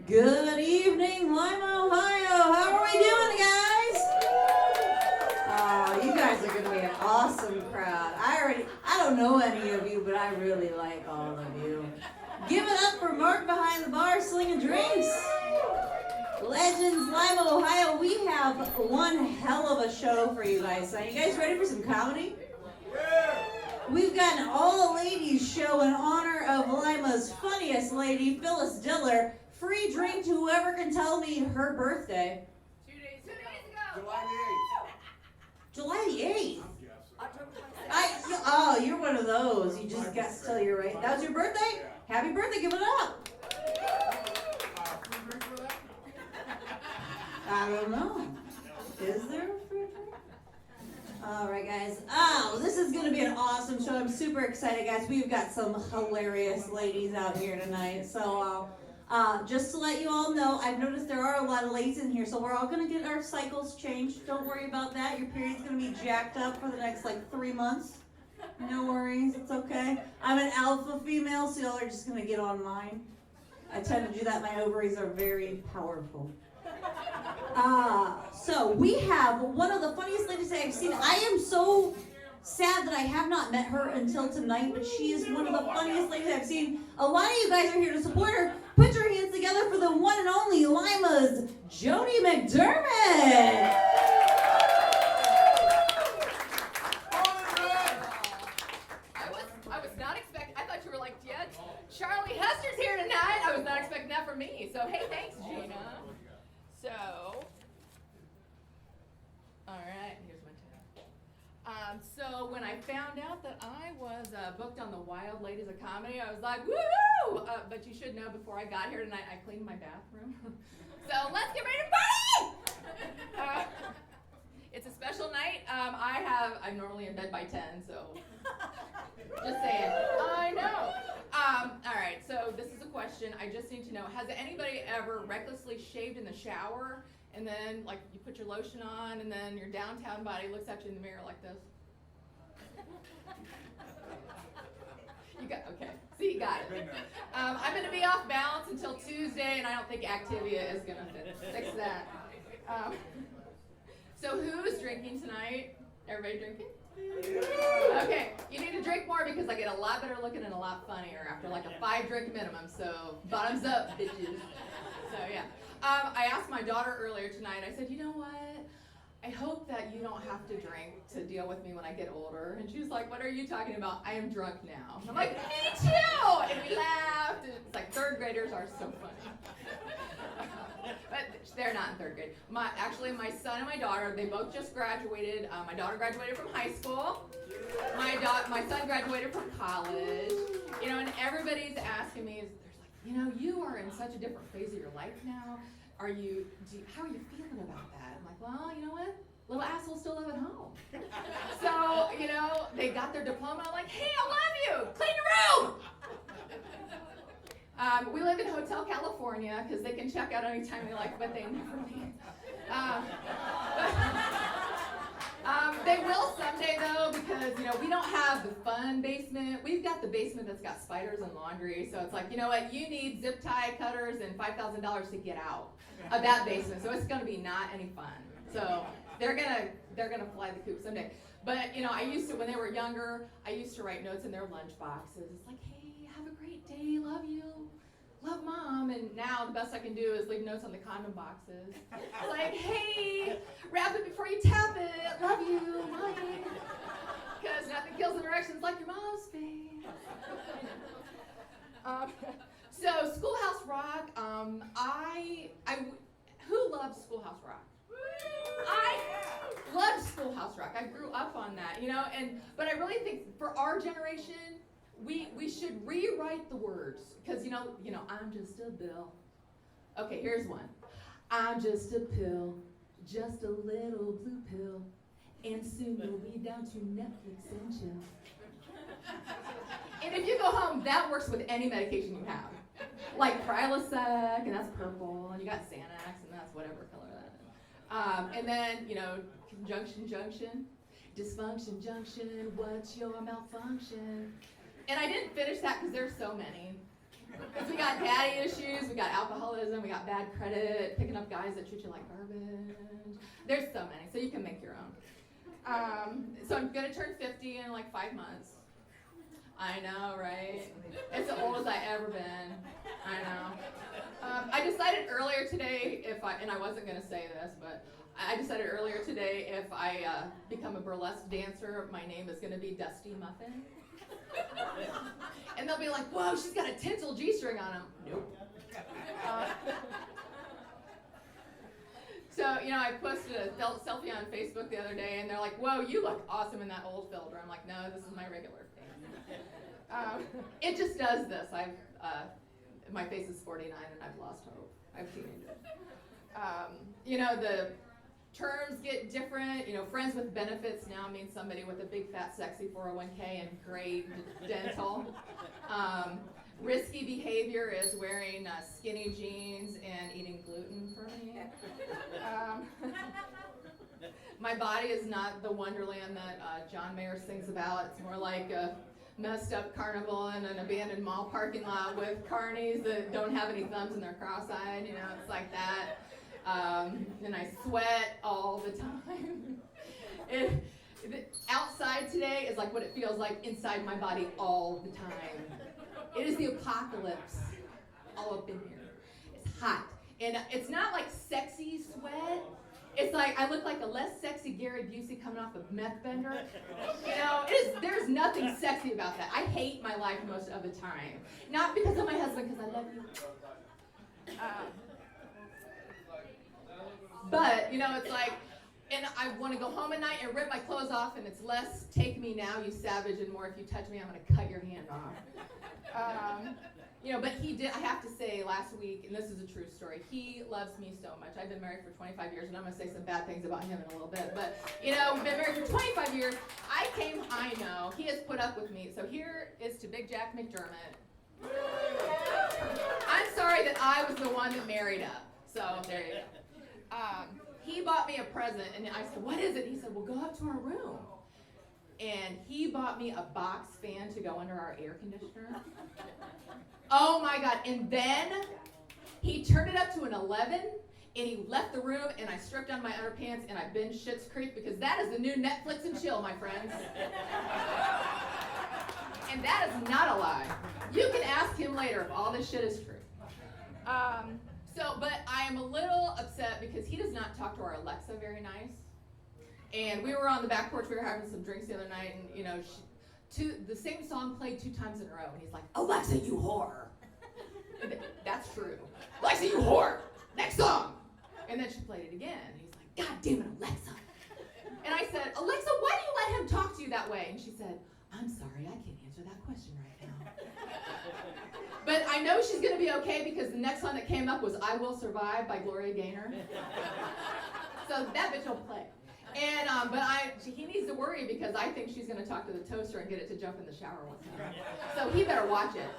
Good evening, Lima, Ohio. How are we doing, guys? Oh, you guys are going to be an awesome crowd. I don't know any of you, but I really like all of you. Give it up for Mark behind the bar slinging drinks. Legends, Lima, Ohio. We have one hell of a show for you guys. Are you guys ready for some comedy? We've got an all-ladies show in honor of Lima's funniest lady, Phyllis Diller. Free drink to whoever can tell me her birthday. 2 days ago. July the 8th. Oh, you're one of those. You just got to tell you're right. That was your birthday? Happy birthday. Give it up. I don't know. Is there a free drink? All right, guys. Oh, this is going to be an awesome show. I'm super excited, guys. We've got some hilarious ladies out here tonight. So, just to let you all know, I've noticed there are a lot of ladies in here, so we're all going to get our cycles changed. Don't worry about that. Your period's going to be jacked up for the next, 3 months. No worries. It's okay. I'm an alpha female, so y'all are just going to get on mine. I tend to do that. My ovaries are very powerful. So we have one of the funniest ladies I've seen. I am so sad that I have not met her until tonight, but she is one of the funniest ladies I've seen. A lot of you guys are here to support her. Put your hands together for the one and only Lima's Joni McDermott. I was not expecting. I thought you were like, yeah, Charlie Hester's here tonight. I was not expecting that from me. So hey, thanks, Gina. So, all right, here's my tab. So when I found out that I was booked on the Wild Ladies of Comedy, I was like, woohoo! But you should know, before I got here tonight, I cleaned my bathroom. So let's get ready to party! It's a special night. I'm normally in bed by 10, so just saying. I know. All right, so this is a question. I just need to know, has anybody ever recklessly shaved in the shower, and then, you put your lotion on, and then your downtown body looks at you in the mirror like this? Okay. See, you got it. I'm going to be off balance until Tuesday, and I don't think Activia is going to fix that. So who's drinking tonight? Everybody drinking? Okay, you need to drink more because I get a lot better looking and a lot funnier after a 5-drink minimum. So bottoms up, bitches. So yeah. I asked my daughter earlier tonight, I said, you know what? I hope that you don't have to drink to deal with me when I get older. And she was like, what are you talking about? I am drunk now. And I'm like, me too! And we laughed. And it's like 3rd graders are so funny. But they're not in 3rd grade. Actually, my son and my daughter, they both just graduated. My daughter graduated from high school. My son graduated from college. And everybody's asking me, you are in such a different phase of your life now. How are you feeling about that? I'm like, well, you know what? Little assholes still live at home. So, they got their diploma. I'm like, hey, I love you. Clean your room. We live in Hotel California because they can check out anytime they like, but they never leave. They will someday, though, because, we don't have the fun basement. We've got the basement that's got spiders and laundry. So it's like, you know what? You need zip tie cutters and $5,000 to get out of that basement. So it's going to be not any fun. So they're gonna fly the coop someday. But, I used to, when they were younger, I used to write notes in their lunch boxes. It's like, hey, have a great day. Love you. Love mom. And now the best I can do is leave notes on the condom boxes. Like, hey, wrap it before you tap it. Love you. Mine. Because nothing kills an erection like your mom's face. So Schoolhouse Rock, who loves Schoolhouse Rock? I love Schoolhouse Rock. I grew up on that, but I really think for our generation, we should rewrite the words, because I'm just a bill. Okay, here's one. I'm just a pill, just a little blue pill, and soon you'll be down to Netflix and chill. And if you go home, that works with any medication you have. Like Prilosec, and that's purple, and you got Xanax, and that's whatever color that is. And then, conjunction junction, dysfunction junction, what's your malfunction? And I didn't finish that because there's so many. Because we got got daddy issues, we got alcoholism, we got bad credit, picking up guys that treat you like garbage. There's so many, so you can make your own. So I'm gonna turn 50 in like 5 months. I know, right? It's the oldest I've ever been. I know. I decided earlier today and I wasn't gonna say this, but I decided earlier today if I become a burlesque dancer, my name is gonna be Dusty Muffin. And they'll be like, whoa, she's got a tinsel G-string on him. Nope. So, I posted a selfie on Facebook the other day, and they're like, whoa, you look awesome in that old filter. I'm like, no, this is my regular face. It just does this. My face is 49, and I've lost hope. I have teenagers. The terms get different. Friends with benefits now means somebody with a big, fat, sexy 401k and great dental. Risky behavior is wearing skinny jeans and eating gluten for me. My body is not the wonderland that John Mayer sings about. It's more like a messed up carnival in an abandoned mall parking lot with carnies that don't have any thumbs and they're cross-eyed. It's like that. And I sweat all the time. Outside today is like what it feels like inside my body all the time. It is the apocalypse all up in here. It's hot. And it's not like sexy sweat. It's like I look like a less sexy Gary Busey coming off a meth bender. There's nothing sexy about that. I hate my life most of the time. Not because of my husband, because I love you. But, it's like, and I want to go home at night and rip my clothes off, and it's less take me now, you savage, and more if you touch me, I'm going to cut your hand off. But he did, I have to say, last week, and this is a true story, he loves me so much. I've been married for 25 years, and I'm going to say some bad things about him in a little bit. But, we've been married for 25 years. I know, he has put up with me. So here is to Big Jack McDermott. I'm sorry that I was the one that married up. So there you go. He bought me a present, and I said, what is it? He said, well, go up to our room. And he bought me a box fan to go under our air conditioner. Oh my God. And then he turned it up to an 11, and he left the room, and I stripped on my underpants, and I binged Schitt's Creek, because that is the new Netflix and chill, my friends. And that is not a lie. You can ask him later if all this shit is true. But I am a little upset because he does not talk to our Alexa very nice. And we were on the back porch, we were having some drinks the other night, and the same song played 2 times in a row, and he's like, Alexa, you whore. That's true. Alexa, you whore. Next song. And then she played it again, and he's like, God damn it, Alexa. And I said, Alexa, why do you let him talk to you that way? And she said, I'm sorry, I can't answer that question right now. But I know she's going to be okay because the next song that came up was I Will Survive by Gloria Gaynor. So that bitch will play. And he needs to worry because I think she's going to talk to the toaster and get it to jump in the shower one time. So he better watch it.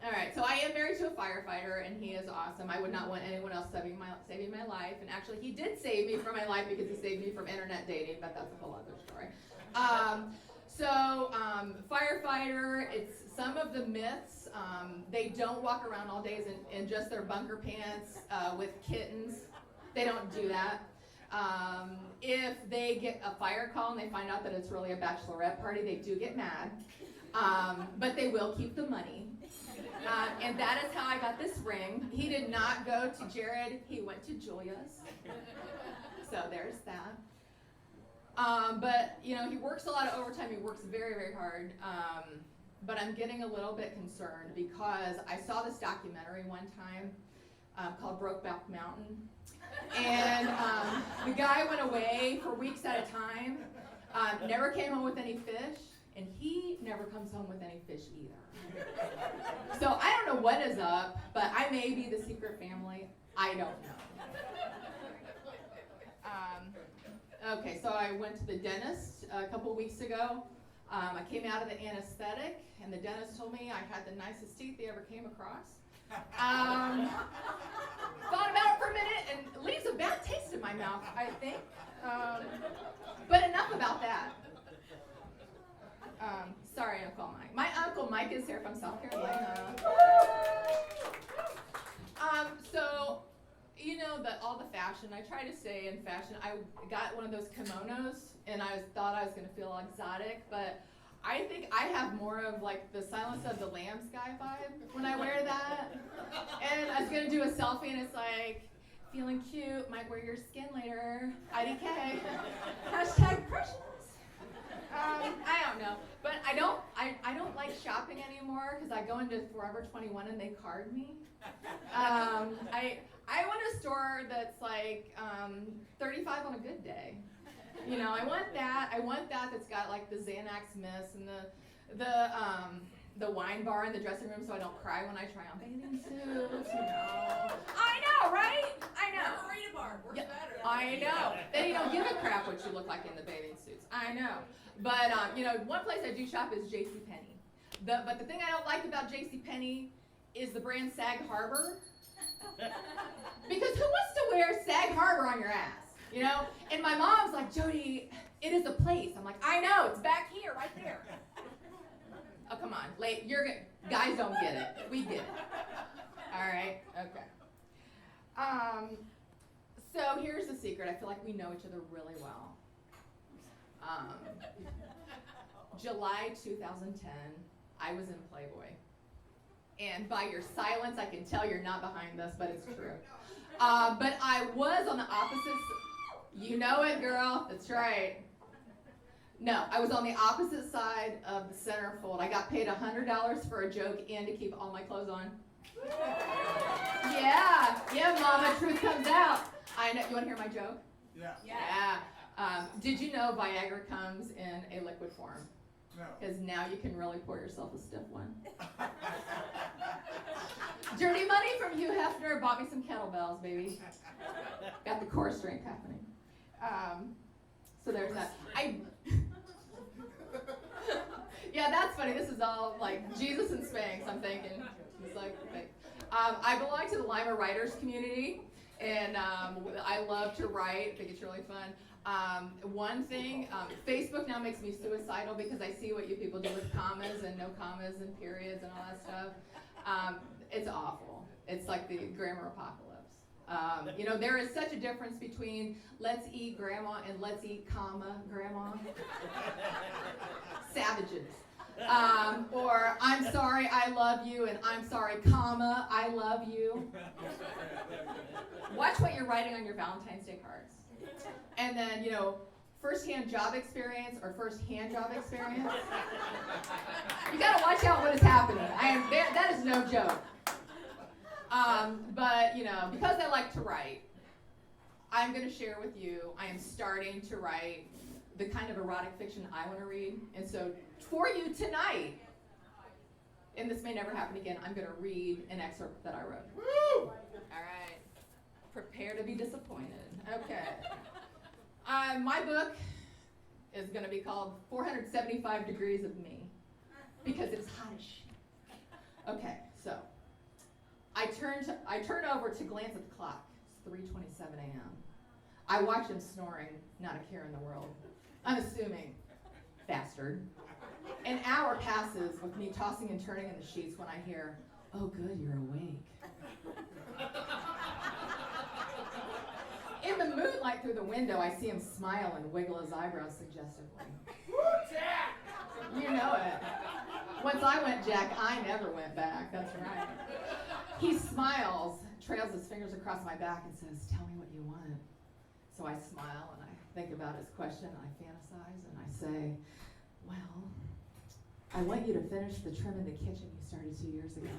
All right, so I am married to a firefighter, and he is awesome. I would not want anyone else saving my life. And actually, he did save me from my life because he saved me from internet dating, but that's a whole other story. Firefighter, it's some of the myths. They don't walk around all days in just their bunker pants with kittens. They don't do that. If they get a fire call and they find out that it's really a bachelorette party, they do get mad. But they will keep the money. And that is how I got this ring. He did not go to Jared. He went to Julia's. So there's that. But he works a lot of overtime. He works very, very hard. But I'm getting a little bit concerned because I saw this documentary one time called Brokeback Mountain. And the guy went away for weeks at a time, never came home with any fish, and he never comes home with any fish either. So I don't know what is up, but I may be the secret family. I don't know. Okay, so I went to the dentist a couple weeks ago. I came out of the anesthetic, and the dentist told me I had the nicest teeth they ever came across. Thought about it for a minute, and it leaves a bad taste in my mouth, I think. But enough about that. Sorry, Uncle Mike. My Uncle Mike is here from South Carolina. fashion. I try to stay in fashion. I got one of those kimonos, and I thought I was going to feel exotic, but I think I have more of like the Silence of the Lambs guy vibe when I wear that. And I was going to do a selfie, and it's like, feeling cute, might wear your skin later, IDK. Hashtag precious. I don't know, but I don't like shopping anymore because I go into Forever 21 and they card me. I want a store that's like 35 on a good day. You know, I want that. I want that that's got like the Xanax mist and the wine bar in the dressing room so I don't cry when I try on bathing suits. You know. I know, right? I know. Margarita bar works better. I know. Then you don't give a crap what you look like in the bathing suits. I know. But you know, one place I do shop is JCPenney. But the thing I don't like about JCPenney is the brand Sag Harbor. Because who wants to wear Sag Harbor on your ass? You know? And my mom's like, Jody, it is a place. I'm like, I know, it's back here, right there. Oh, come on. Guys don't get it. We get it. All right? Okay. So here's the secret. I feel like we know each other really well. July 2010, I was in Playboy. And by your silence, I can tell you're not behind this, but it's true. But I was on the opposite You know it, girl. That's right. No, I was on the opposite side of the centerfold. I got paid $100 for a joke and to keep all my clothes on. Yeah, mama, truth comes out. I know. You want to hear my joke? Yeah. Did you know Viagra comes in a liquid form? No. Because now you can really pour yourself a stiff one. Dirty money from Hugh Hefner bought me some kettlebells, baby. Got the core strength happening. So there's that. Yeah, that's funny. This is all like Jesus and Spanx, I'm thinking. It's like, okay. I belong to the Lima writers community, and I love to write. I think it's really fun. One thing, Facebook now makes me suicidal because I see what you people do with commas and no commas and periods and all that stuff. It's awful. It's like the grammar apocalypse. You know, there is such a difference between let's eat grandma and let's eat comma grandma. Savages. Or I'm sorry, I love you, and I'm sorry, comma, I love you. Watch what you're writing on your Valentine's Day cards. And then, you know, first-hand job experience or first-hand job experience. You gotta watch out what is happening. That is no joke. But, you know, because I like to write, I'm gonna share with you, I am starting to write the kind of erotic fiction I want to read. And so for you tonight, and this may never happen again, I'm going to read an excerpt that I wrote. Woo! All right. Prepare to be disappointed. Okay. My book is going to be called 475 Degrees of Me because it's hot as shit. Okay, so I turn over to glance at the clock. It's 3:27 a.m. I watch him snoring, not a care in the world. Unassuming bastard. An hour passes with me tossing and turning in the sheets when I hear, "Oh good, you're awake." In the moonlight through the window, I see him smile and wiggle his eyebrows suggestively. You know it. Once I went Jack, I never went back. That's right. He smiles, trails his fingers across my back and says, "Tell me what you want." So I smile and I think about his question and I fantasize and I say, "Well, I want you to finish the trim in the kitchen you started 2 years ago."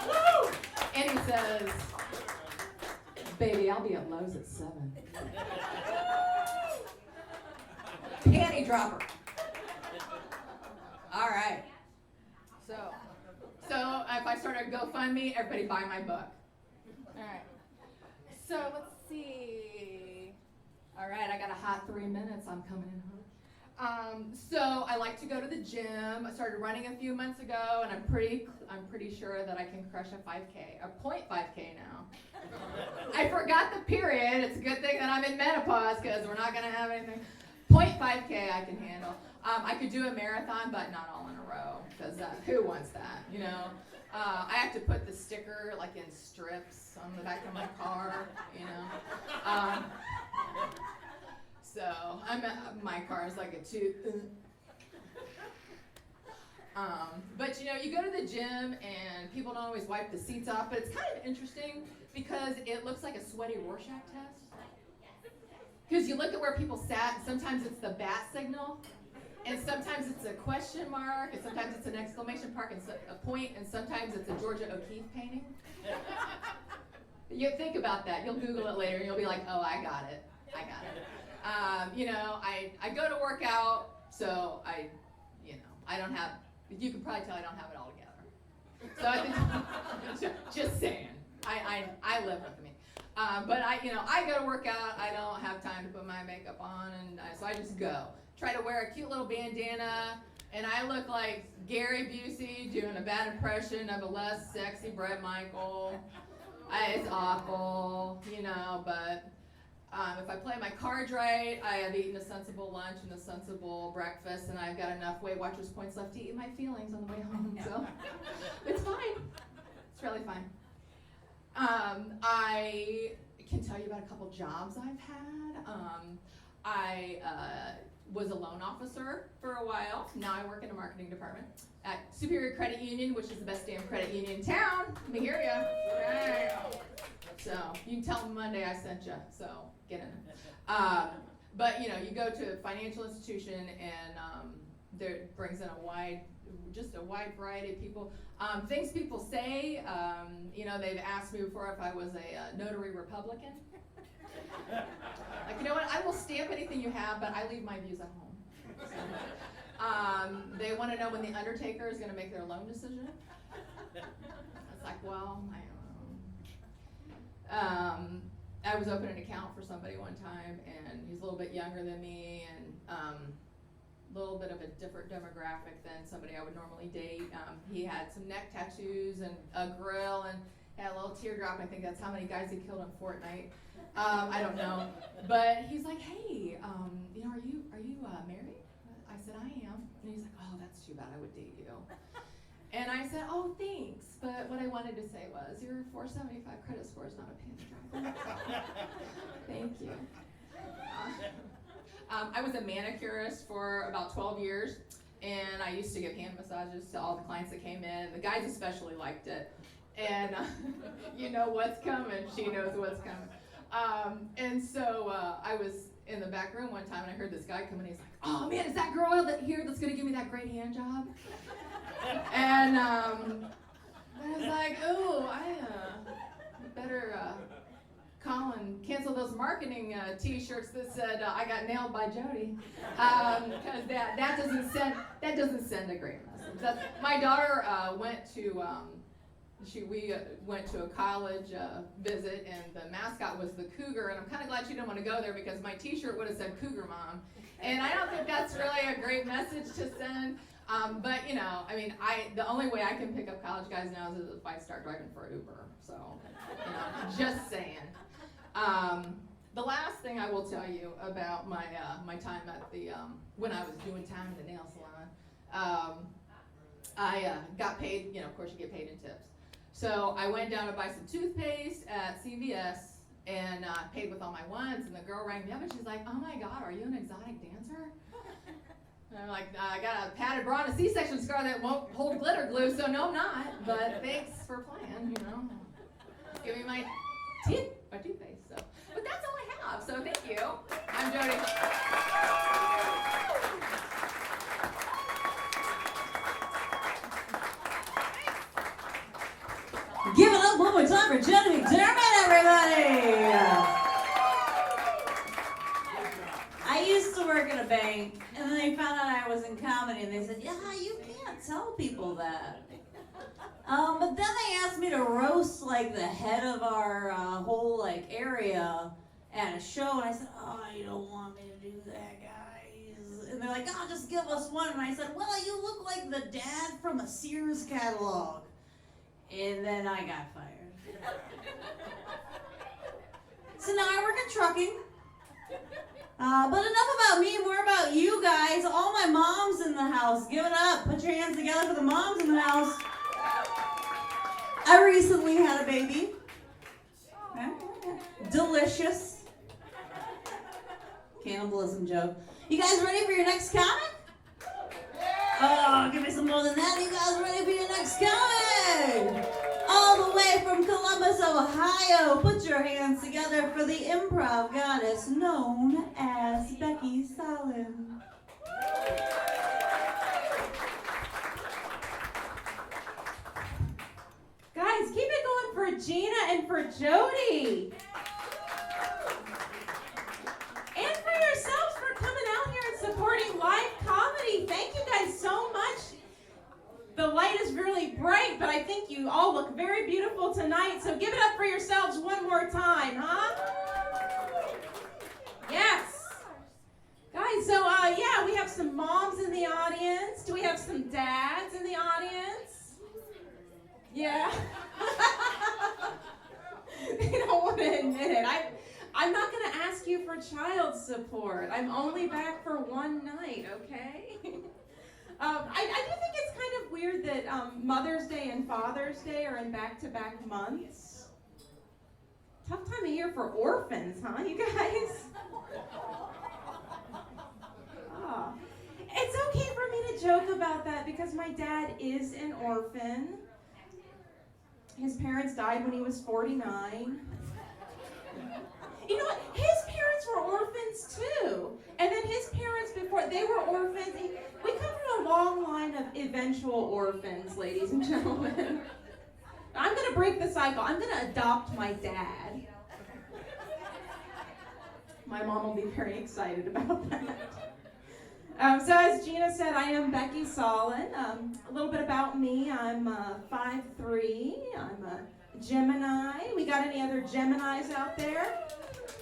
Woo! And he says, "Baby, I'll be at Lowe's at 7. Panty dropper. All right. So if I start a GoFundMe, everybody buy my book. All right. So let's see. All right, I got a hot 3 minutes. I'm coming in hot. So I like to go to the gym. I started running a few months ago, and I'm pretty sure that I can crush a 5K, a 0.5K now. I forgot the period. It's a good thing that I'm in menopause because we're not gonna have anything. 0.5K I can handle. I could do a marathon, but not all in a row because who wants that, you know? I have to put the sticker like in strips on the back of my car, you know. So my car is like a two. But you know, you go to the gym and people don't always wipe the seats off, but it's kind of interesting because it looks like a sweaty Rorschach test. Because you look at where people sat, and sometimes it's the bat signal, and sometimes it's a question mark, and sometimes it's an exclamation mark and a point, and sometimes it's a Georgia O'Keeffe painting. You think about that. You'll Google it later, and you'll be like, oh, I got it. You know, I go to work out, so I don't have, you can probably tell I don't have it all together. So I think, just saying, I live with me. But I go to work out, I don't have time to put my makeup on, and so I just go. Try to wear a cute little bandana, and I look like Gary Busey doing a bad impression of a less sexy Bret Michael. It's awful, you know, but if I play my cards right, I have eaten a sensible lunch and a sensible breakfast, and I've got enough Weight Watchers points left to eat my feelings on the way home, so it's fine. It's really fine. I can tell you about a couple jobs I've had. I was a loan officer for a while. Now I work in a marketing department at Superior Credit Union, which is the best damn credit union in town. Let me hear ya. Right. So you can tell them Monday I sent you. So get in there. But you know, you go to a financial institution, and there brings in a wide variety of people. Things people say. You know, they've asked me before if I was a notary Republican. Like, you know what? I will stamp anything you have, but I leave my views at home. So, they want to know when the undertaker is going to make their loan decision. It's like, well, I was opening an account for somebody one time, and he's a little bit younger than me, and a little bit of a different demographic than somebody I would normally date. He had some neck tattoos and a grill, and had a little teardrop. I think that's how many guys he killed in Fortnite. I don't know, but he's like, hey, you know, are you married? I said, I am. And he's like, oh, that's too bad, I would date you. And I said, oh, thanks, but what I wanted to say was, your 475 credit score is not a pin driver. Thank you. I was a manicurist for about 12 years, and I used to give hand massages to all the clients that came in. The guys especially liked it. And you know what's coming. She knows what's coming. And so I was in the back room one time, and I heard this guy come in. He's like, oh man, is that girl here that's going to give me that great hand job? And I was like, oh, I better call and cancel those marketing T-shirts that said I got nailed by Jody, because that doesn't send a great message. My daughter went to. We went to a college visit, and the mascot was the cougar, and I'm kind of glad she didn't want to go there because my T-shirt would have said Cougar Mom, and I don't think that's really a great message to send. But you know, I mean, the only way I can pick up college guys now is if I start driving for Uber. So, you know, just saying. The last thing I will tell you about my time at the when I was doing time in the nail salon, I got paid. You know, of course, you get paid in tips. So I went down to buy some toothpaste at CVS and paid with all my ones, and the girl rang me up and she's like, oh my God, are you an exotic dancer? And I'm like, I got a padded bra and a C-section scar that won't hold glitter glue, so no I'm not, but thanks for playing, you know. Give me my toothpaste, so. But that's all I have, so thank you. I'm Jody. Give it up one more time for Jody McDermott, everybody! I used to work at a bank, and then they found out I was in comedy, and they said, yeah, you can't tell people that. But then they asked me to roast, like, the head of our whole, like, area at a show, and I said, oh, you don't want me to do that, guys. And they're like, oh, just give us one. And I said, well, you look like the dad from a Sears catalog. And then I got fired. So now I work in trucking. But enough about me, more about you guys. All my moms in the house, give it up. Put your hands together for the moms in the house. recently had a baby. Delicious. Cannibalism joke. You guys ready for your next comic? Oh, give me some more than that. You guys ready for your next comic? All the way from Columbus, Ohio. Put your hands together for the improv goddess known as Becky Solin. Guys, keep it going for Gina and for Jody. And for yourselves for coming out here and supporting live comedy. Thank you guys so much. The light is really bright, but I think you all look very beautiful tonight. So give it up for yourselves one more time, huh? Yes. Guys, so yeah, we have some moms in the audience. Do we have some dads in the audience? Yeah. They don't want to admit it. I'm not going to ask you for child support. I'm only back for one night, okay? I do think it's kind of weird that Mother's Day and Father's Day are in back-to-back months. Tough time of year for orphans, huh, you guys? Oh. It's okay for me to joke about that because my dad is an orphan. His parents died when he was 49. You know what? His parents were orphans too. And then his parents, before they were orphans, we come from a long line of eventual orphans, ladies and gentlemen. I'm going to break the cycle. I'm going to adopt my dad. My mom will be very excited about that. So as Gina said, I am Becky Solin. A little bit about me. I'm 5'3". I'm a Gemini. We got any other Geminis out there?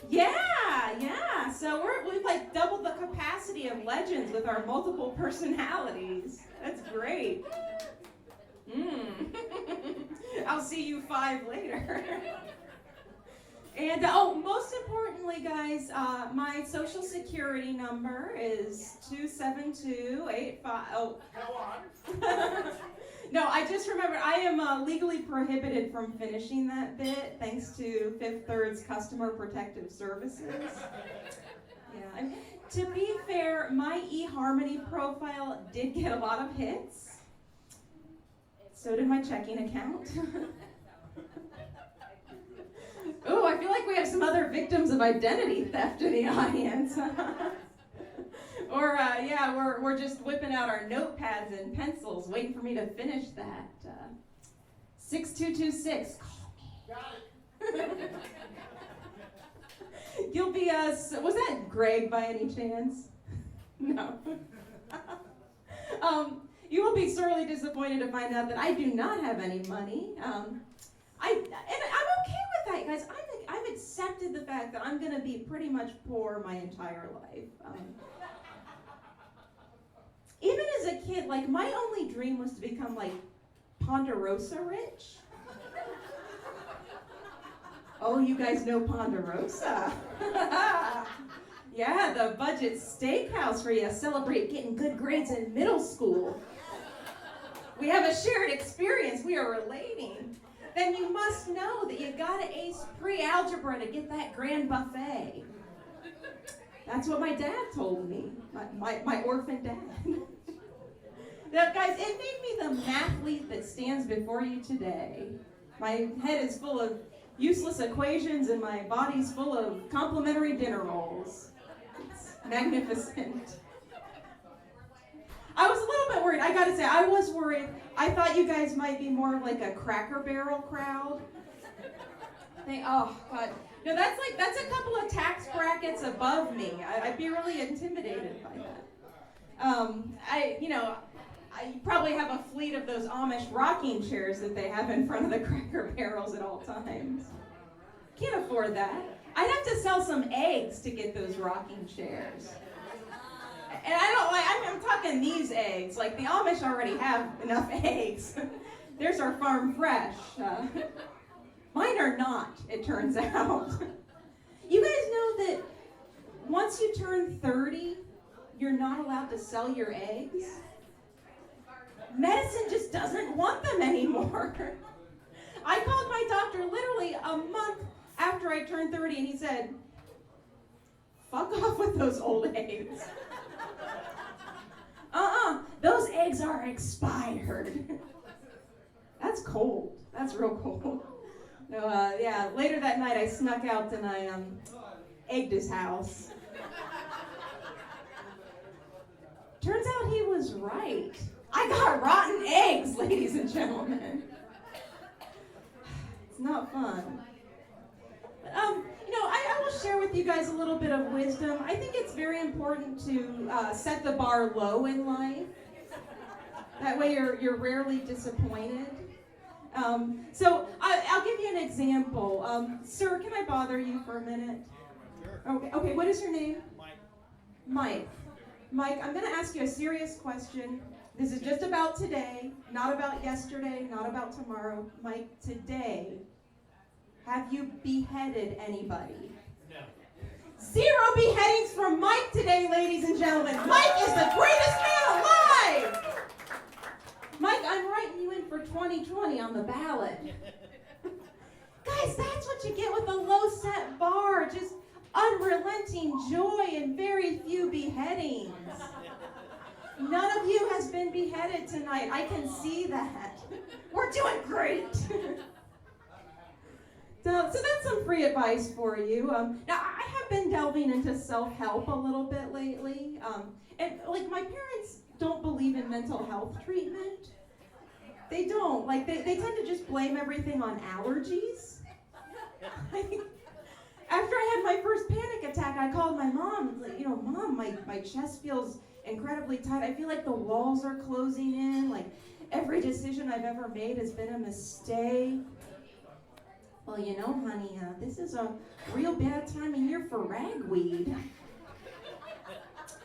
Yeah. So we've like doubled the capacity of legends with our multiple personalities. That's great. I'll see you 5 later. And most importantly, guys, my social security number is 27285. Oh, go on. No, I just remembered I am legally prohibited from finishing that bit thanks to Fifth Third's Customer Protective Services. Yeah. And to be fair, my eHarmony profile did get a lot of hits. So did my checking account. Oh, I feel like we have some other victims of identity theft in the audience. Or, yeah, we're just whipping out our notepads and pencils, waiting for me to finish that. 6226, call me. Got it. You'll be, was that Greg by any chance? No. You will be sorely disappointed to find out that I do not have any money. And I'm okay with that, guys. I've accepted the fact that I'm going to be pretty much poor my entire life. Even as a kid, like, my only dream was to become, like, Ponderosa rich. Oh, you guys know Ponderosa. Yeah, the budget steakhouse where you celebrate getting good grades in middle school. We have a shared experience. We are relating. Then you must know that you gotta ace pre-algebra to get that grand buffet. That's what my dad told me, my orphan dad. Now, guys, it made me the mathlete that stands before you today. My head is full of useless equations and my body's full of complimentary dinner rolls. It's magnificent. I was a little bit worried. I gotta say, I was worried. I thought you guys might be more of like a Cracker Barrel crowd. Oh, God. No, that's a couple of tax brackets above me. I'd be really intimidated by that. I probably have a fleet of those Amish rocking chairs that they have in front of the Cracker Barrels at all times. Can't afford that. I'd have to sell some eggs to get those rocking chairs. And I'm talking these eggs. Like, the Amish already have enough eggs. Theirs are farm fresh. Mine are not, it turns out. You guys know that once you turn 30, you're not allowed to sell your eggs? Medicine just doesn't want them anymore. I called literally a month after I turned 30, and he said, fuck off with those old eggs. Those eggs are expired. That's cold. That's real cold. So, yeah, later that night I snuck out and I egged his house. Turns out he was right. I got rotten eggs, ladies and gentlemen. It's not fun. But, I will share with you guys a little bit of wisdom. I think it's very important to set the bar low in life. That way you're rarely disappointed. So I'll give you an example. Sir, can I bother you for a minute? Sure. Okay, what is your name? Mike. Mike, I'm going to ask you a serious question. This is just about today, not about yesterday, not about tomorrow. Mike, today, have you beheaded anybody? No. 0 beheadings from Mike today, ladies and gentlemen. Mike is the greatest man alive! Mike, I'm writing you in for 2020 on the ballot. Guys, that's what you get with a low-set bar. Just unrelenting joy and very few beheadings. None of you has been beheaded tonight. I can see that. We're doing great. So that's some free advice for you. Now, I have been delving into self-help a little bit lately. And like my parents don't believe in mental health treatment. They don't. Like they tend to just blame everything on allergies. After I had my first panic attack, I called my mom. Like, Mom, my chest feels incredibly tight. I feel like the walls are closing in. Like every decision I've ever made has been a mistake. Well, honey, this is a real bad time of year for ragweed.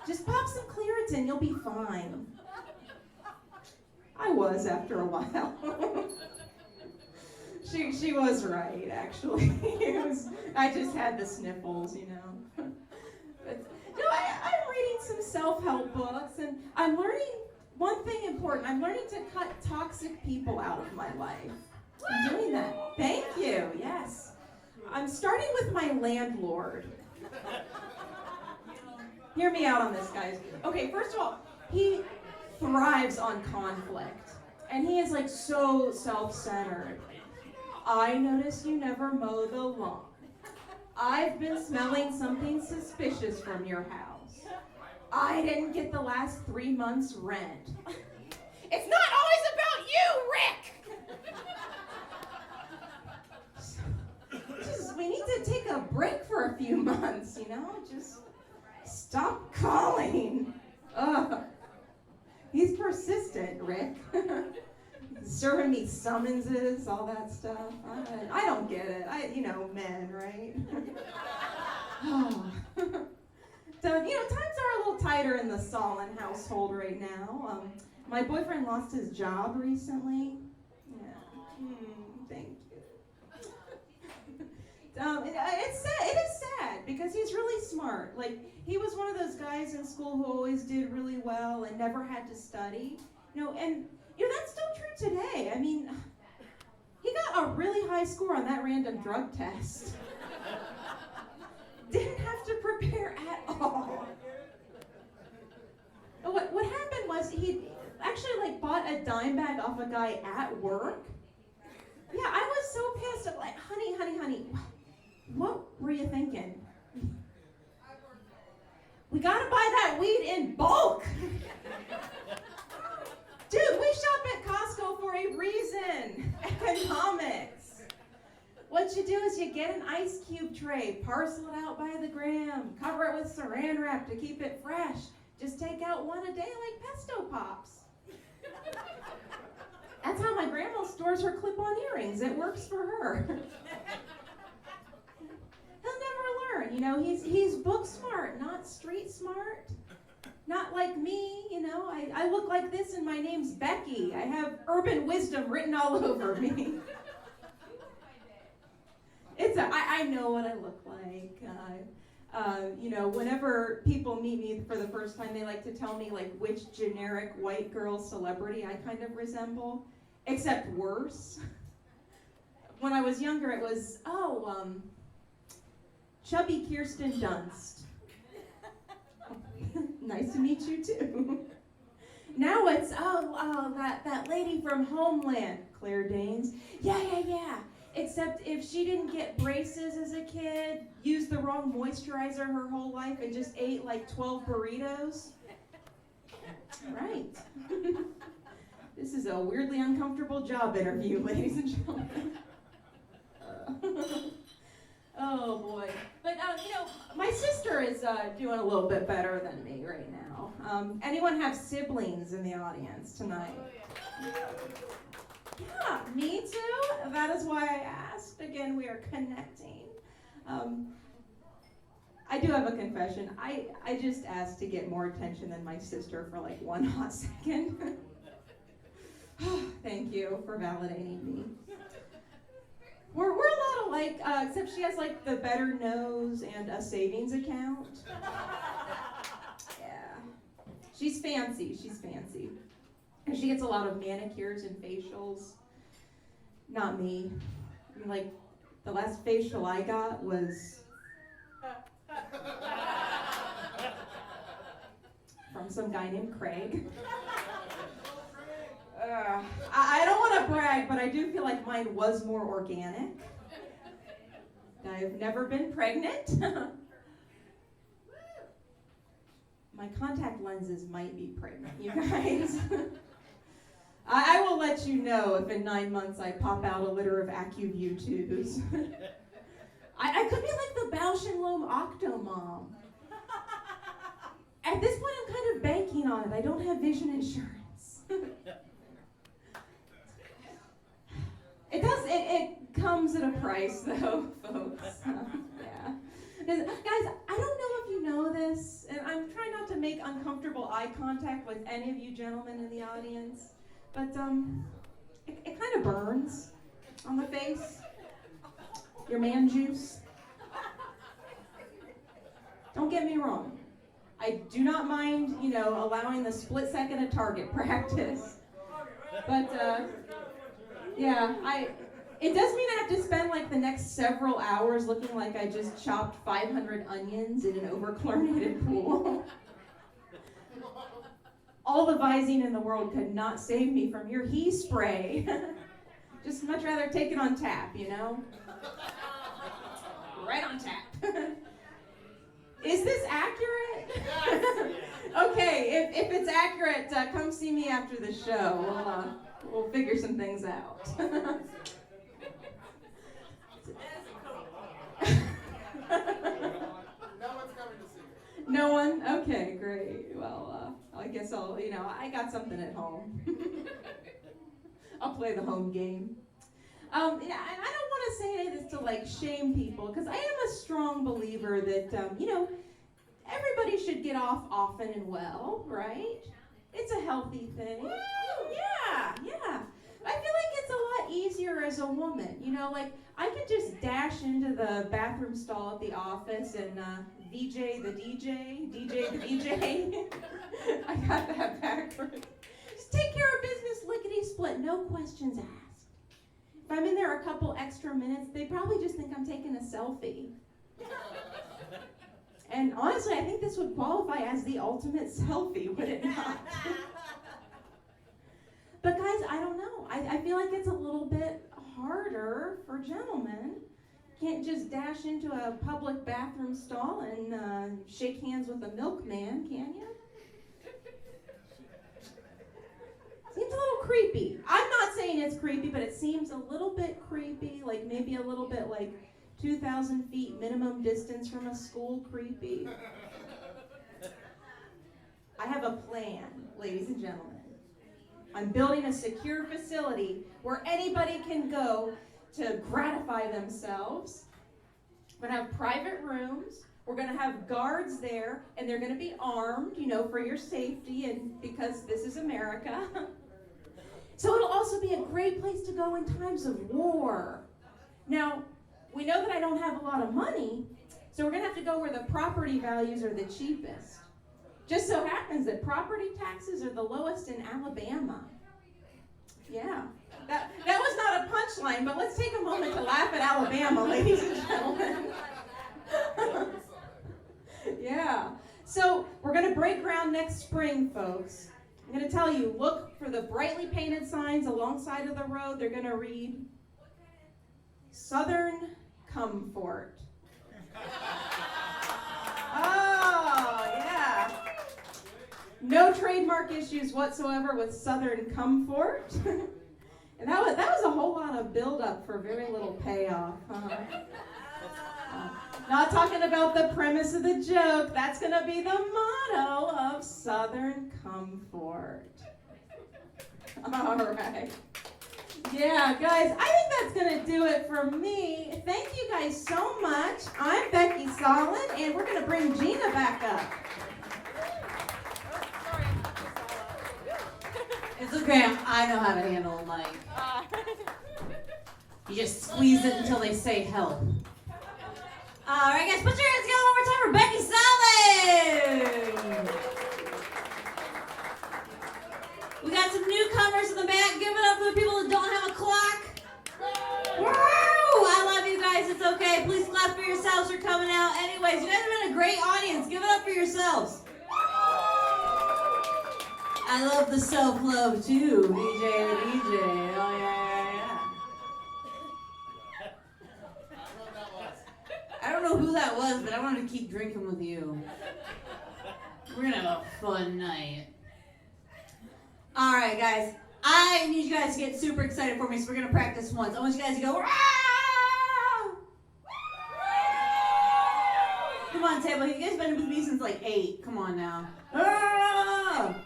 Just pop some Claritin, you'll be fine. I was after a while. She was right, actually. I just had the sniffles, But, I'm reading some self-help books, and I'm learning one thing important. I'm learning to cut toxic people out of my life. I'm doing that. Thank you, yes. I'm starting with my landlord. Hear me out on this, guys. Okay, first of all, he thrives on conflict. And he is like so self-centered. I notice you never mow the lawn. I've been smelling something suspicious from your house. I didn't get the last 3 months' rent. It's not always about you, Rick! We need to take a break for a few months, Just stop calling. Ugh. He's persistent, Rick. Serving me summonses, all that stuff. I don't get it. Men, right? So, times are a little tighter in the Solon household right now. My boyfriend lost his job recently. Yeah. Thank you. It is sad because he's really smart. Like, he was one of those guys in school who always did really well and never had to study. And that's still true today. I mean, he got a really high score on that random drug test. Didn't have to prepare at all. What happened was he actually bought a dime bag off a guy at work. Yeah, I was so pissed. I'm like, honey, what were you thinking? We gotta buy that weed in bulk. Dude, we shop at Costco for a reason. Economics. What you do is you get an ice cube tray, parcel it out by the gram, cover it with saran wrap to keep it fresh. Just take out one a day like Pesto Pops. That's how my grandma stores her clip-on earrings. It works for her. He'll never learn, he's book smart, not street smart. Not like me, I look like this and my name's Becky. I have urban wisdom written all over me. I know what I look like. Whenever people meet me for the first time, they like to tell me which generic white girl celebrity I kind of resemble, except worse. when I was younger, it was, Chubby Kirsten Dunst. Nice to meet you too. Now it's, that lady from Homeland, Claire Danes. Yeah. Except if she didn't get braces as a kid, used the wrong moisturizer her whole life, and just ate like 12 burritos. Right. This is a weirdly uncomfortable job interview, ladies and gentlemen. Oh boy. But my sister is doing a little bit better than me right now. Anyone have siblings in the audience tonight? Yeah, me too. That is why I asked. Again, we are connecting. I do have a confession. I just asked to get more attention than my sister for like one hot second. Thank you for validating me. We're a lot alike, except she has like the better nose and a savings account. Yeah. She's fancy. And she gets a lot of manicures and facials. Not me. I mean, like, the last facial I got was from some guy named Craig. I don't want to brag, but I do feel like mine was more organic. I've never been pregnant. My contact lenses might be pregnant, you guys. I will let you know if in 9 months I pop out a litter of AccuView tubes. I could be like the Bausch & Lomb Octomom. At this point, I'm kind of banking on it. I don't have vision insurance. It comes at a price, though, folks. Yeah. Guys, I don't know if you know this, and I'm trying not to make uncomfortable eye contact with any of you gentlemen in the audience, but it kind of burns on the face. Your man juice. Don't get me wrong. I do not mind, allowing the split second of target practice. But, yeah, it does mean I have to spend like the next several hours looking like I just chopped 500 onions in an over-chlorinated pool. All the Visine in the world could not save me from your he spray. Just much rather take it on tap, Right on tap. Is this accurate? Yes. Okay, if it's accurate, come see me after the show. We'll figure some things out. No one? Okay, great. Well, I guess I got something at home. I'll play the home game. And I don't want to say this to shame people, because I am a strong believer that, everybody should get off often and well, right? It's a healthy thing. Woo! Yeah. I feel like it's a lot easier as a woman. I could just dash into the bathroom stall at the office and DJ the DJ the DJ. I got that backwards. Just take care of business lickety-split, no questions asked. If I'm in there a couple extra minutes, they probably just think I'm taking a selfie. And honestly, I think this would qualify as the ultimate selfie, would it not? But guys, I don't know. I feel like it's a little bit harder for gentlemen. Can't just dash into a public bathroom stall and shake hands with a milkman, can you? Seems a little creepy. I'm not saying it's creepy, but it seems a little bit creepy, like maybe a little bit like 2,000 feet minimum distance from a school creepy. I have a plan, ladies and gentlemen. I'm building a secure facility where anybody can go to gratify themselves. We're going to have private rooms. We're going to have guards there, and they're going to be armed, for your safety, and because this is America. So it'll also be a great place to go in times of war. Now, we know that I don't have a lot of money, so we're going to have to go where the property values are the cheapest. Just so happens that property taxes are the lowest in Alabama. Yeah, that was not a punchline, but let's take a moment to Laugh at Alabama, ladies and gentlemen. Yeah. So we're going to break ground next spring, folks. I'm going to tell you, look for the brightly painted signs alongside of the road. They're going to read, Southern Comfort. Oh, yeah. No trademark issues whatsoever with Southern Comfort. And that was a whole lot of build-up for very little payoff. Not talking about the premise of the joke. That's going to be the motto of Southern Comfort. All right. Yeah, guys, I think that's going to do it for me. Thank you guys so much. I'm Becky Solid, and we're going to bring Gina back up. It's okay, I know how to handle a mic. You just squeeze it until they say help. All right, guys, put your hands together one more time for Becky Solid. We got some newcomers in the back. Give it up for the people that don't have a clock. Woo! I love you guys. It's okay. Please clap for yourselves for coming out. Anyways, you guys have been a great audience. Give it up for yourselves. I love the self-love too, DJ the DJ. Oh, yeah. I don't know who that was, but I wanted to keep drinking with you. We're gonna have a fun night. All right, guys. I need you guys to get super excited for me, so we're gonna practice once. I want you guys to go, "Rah!" Come on, Table. You guys been with me since like 8. Come on now. "Rah!"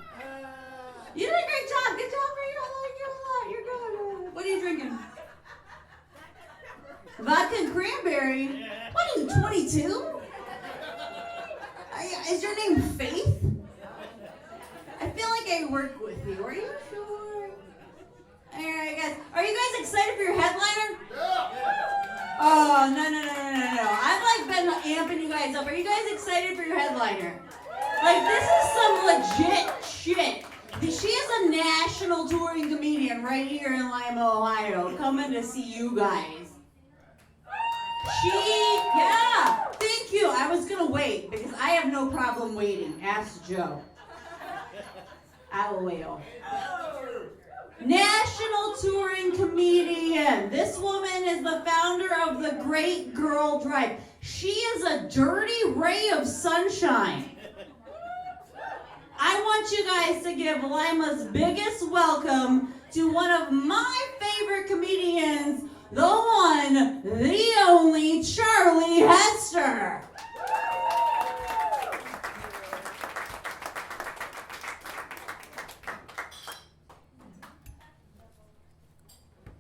You did a great job. Good job for you. I like you a lot. You're good. What are you drinking? Vodka and cranberry? What are you, 22? Is your name Faith? I feel like I work with you. Are you sure? Alright, guys. Are you guys excited for your headliner? Oh, no. I've been amping you guys up. Are you guys excited for your headliner? This is some legit shit. She is a national touring comedian right here in Lima, Ohio, coming to see you guys. Yeah, thank you. I was going to wait because I have no problem waiting. Ask Joe. I will wait. National touring comedian. This woman is the founder of the Great Girl Drive. She is a dirty ray of sunshine. I want you guys to give Lima's biggest welcome to one of my favorite comedians, the one, the only, Charlie Hester.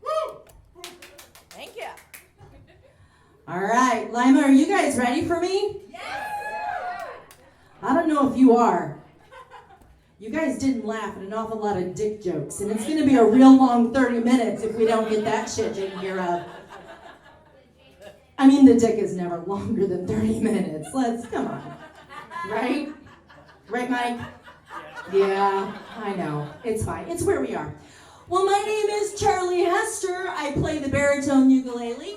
Woo! Thank you. All right, Lima, are you guys ready for me? Yes! I don't know if you are. You guys didn't laugh at an awful lot of dick jokes, and it's going to be a real long 30 minutes if we don't get that shit taken care of. I mean, the dick is never longer than 30 minutes. Come on. Right? Right, Mike? Yeah, I know. It's fine. It's where we are. Well, my name is Charlie Hester. I play the baritone ukulele,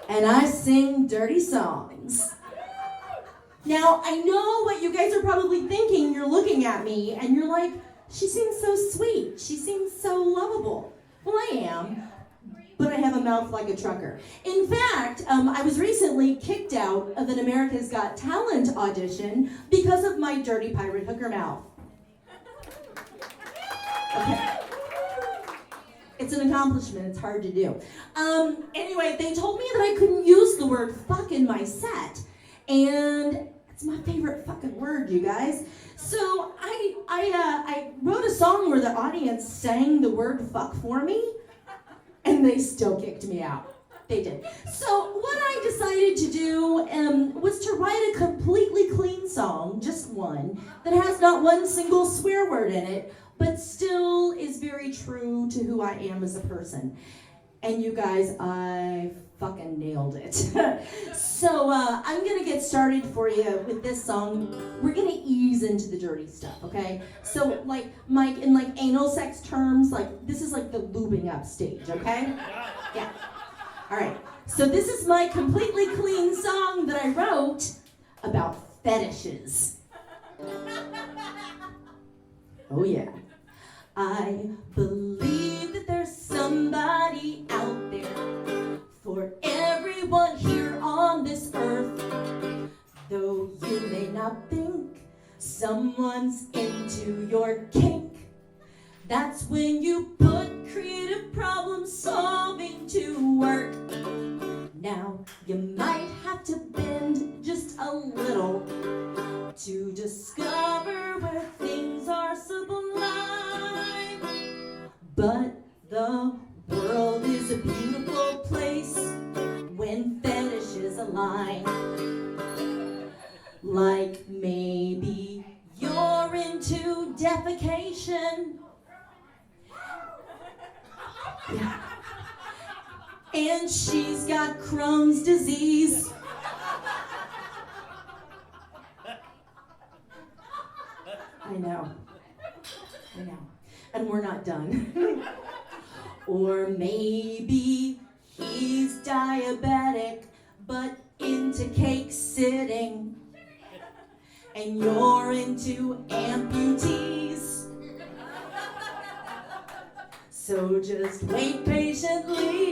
and I sing dirty songs. Now, I know what you guys are probably thinking. You're looking at me, and you're like, she seems so sweet. She seems so lovable. Well, I am, but I have a mouth like a trucker. In fact, I was recently kicked out of an America's Got Talent audition because of my dirty pirate hooker mouth. Okay. It's an accomplishment. It's hard to do. Anyway, they told me that I couldn't use the word fuck in my set. And it's my favorite fucking word, you guys. So I wrote a song where the audience sang the word fuck for me, and they still kicked me out. They did. So what I decided to do was to write a completely clean song, just one, that has not one single swear word in it, but still is very true to who I am as a person. And you guys, I fucking nailed it. So I'm gonna get started for you with this song. We're gonna ease into the dirty stuff, okay? So like Mike, in like anal sex terms, like this is like the lubing up stage, okay? Yeah. All right, so this is my completely clean song that I wrote about fetishes. Oh yeah. I believe that there's somebody out there for everyone here on this earth. Though you may not think someone's into your kink, that's when you put creative problem solving to work. Now, you might have to bend just a little to discover where things are sublime. But the world is a beautiful place when fetishes align. Like maybe you're into defecation. Yeah. And she's got Crohn's disease. I know. And we're not done. Or maybe he's diabetic, but into cake sitting. And you're into amputees. So just wait patiently.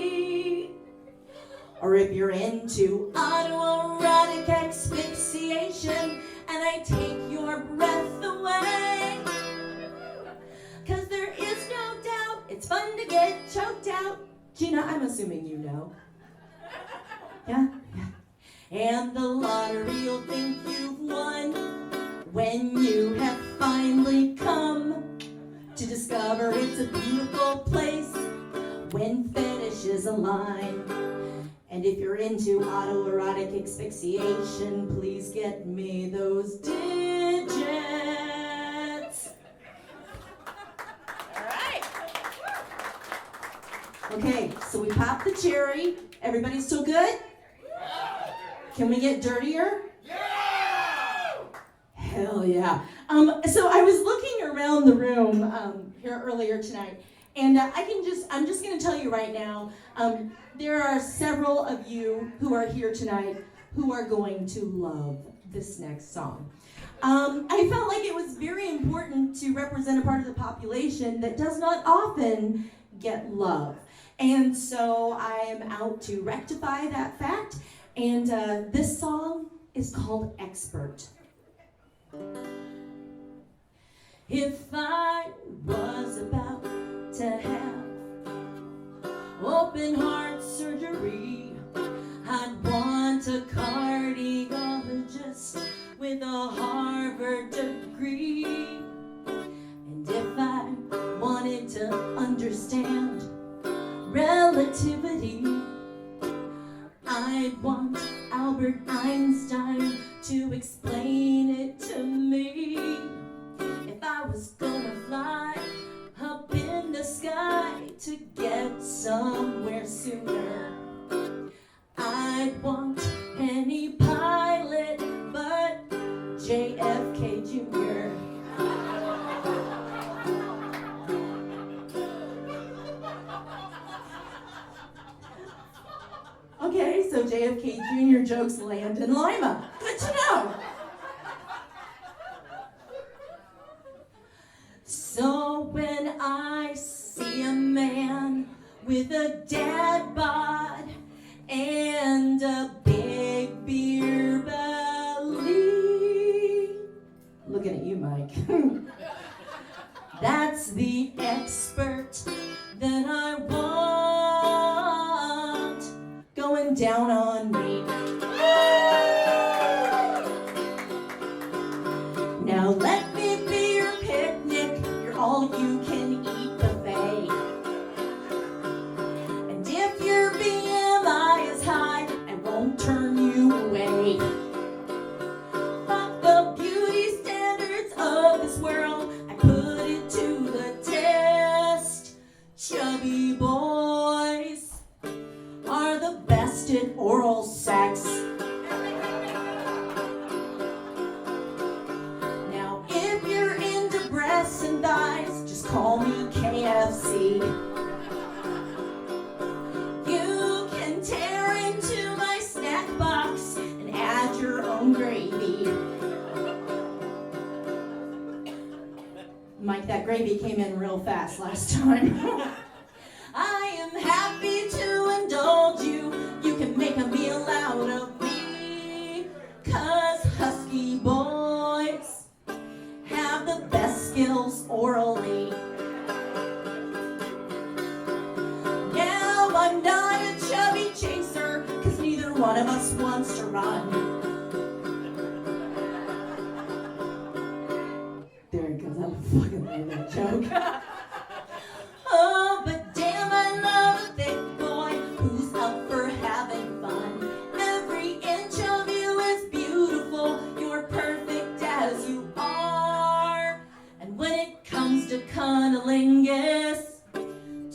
Or if you're into autoerotic asphyxiation and I take your breath away, 'cause there is no doubt it's fun to get choked out. Gina, I'm assuming you know. Yeah? And the lottery you'll think you've won when you have finally come to discover it's a beautiful place when fetishes align. And if you're into autoerotic asphyxiation, please get me those digits. All right. Okay, so we popped the cherry. Everybody still good? Can we get dirtier? Hell yeah. So I was looking around the room here earlier tonight, and I'm just going to tell you right now, there are several of you who are here tonight who are going to love this next song. I felt like it was very important to represent a part of the population that does not often get love. And so I am out to rectify that fact, and this song is called Expert. If I was about to have open heart surgery, I'd want a cardiologist with a Harvard degree. And if I wanted to understand relativity, I'd want Albert Einstein to explain it to me. If I was gonna fly up in the sky to get somewhere sooner, I'd want any pilot but JFK Jr. Okay, so JFK Jr. jokes land in Lima. Good to know. So when I see a man with a dad bod and a big beer belly, looking at you, Mike. That's the expert that I want going down on me. Now let me be your picnic, your all-you-can-eat buffet. And if your BMI is high, I won't turn you away. Fuck the beauty standards of this world, I put it to the test. Chubby boys are the best at oral sex. Now, if you're into breasts and thighs, just call me KFC. You can take like that gravy came in real fast last time. I am happy to indulge you. You can make a meal out of me. 'Cause husky boys have the best skills orally. Now I'm not a chubby chaser, 'cause neither one of us wants to run. There it goes. I fucking love that joke. Oh, but damn, I love a thick boy who's up for having fun. Every inch of you is beautiful. You're perfect as you are. And when it comes to cunnilingus,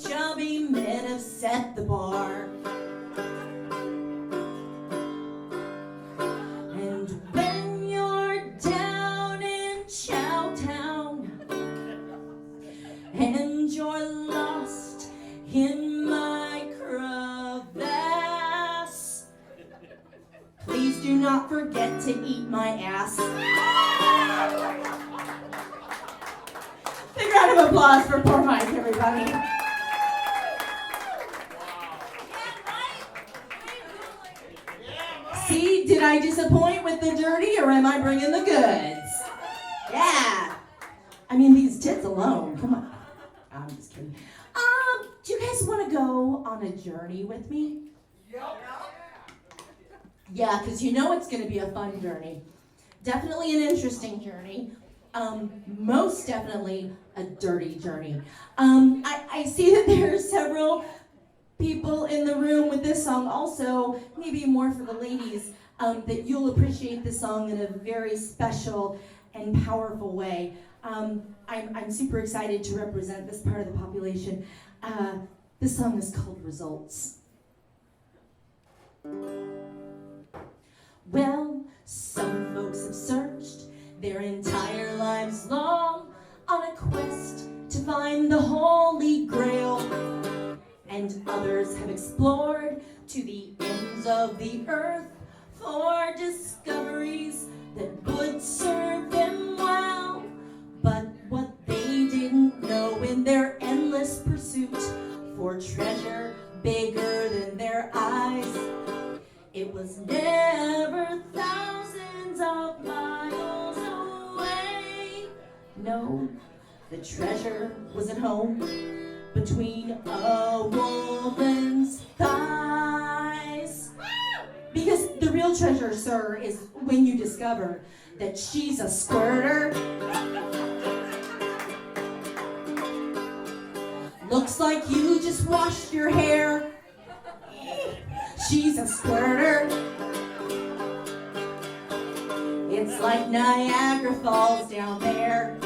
chubby men have set the bar. And when you're down in Chowtown and you're lost in my crevasse, please do not forget to eat my ass. Big round of applause for poor Mike, everybody. See, did I disappoint with the dirty, or am I bringing the goods? Yeah. I mean, these tits alone, come on. I'm just kidding. Do you guys want to go on a journey with me? Yeah, because you know it's going to be a fun journey. Definitely an interesting journey. Most definitely a dirty journey. I see that there are several people in the room with this song also, maybe more for the ladies, that you'll appreciate this song in a very special and powerful way. I'm super excited to represent this part of the population. This song is called Results. Well, some folks have searched their entire lives long on a quest to find the Holy Grail, and others have explored to the ends of the earth for discoveries that would serve them well. But what they didn't know in their endless pursuit for treasure bigger than their eyes, it was never thousands of miles away. No, the treasure was at home between a woman's thighs. Because the real treasure, sir, is when you discover that she's a squirter. Looks like you just washed your hair. She's a squirter. It's like Niagara Falls down there.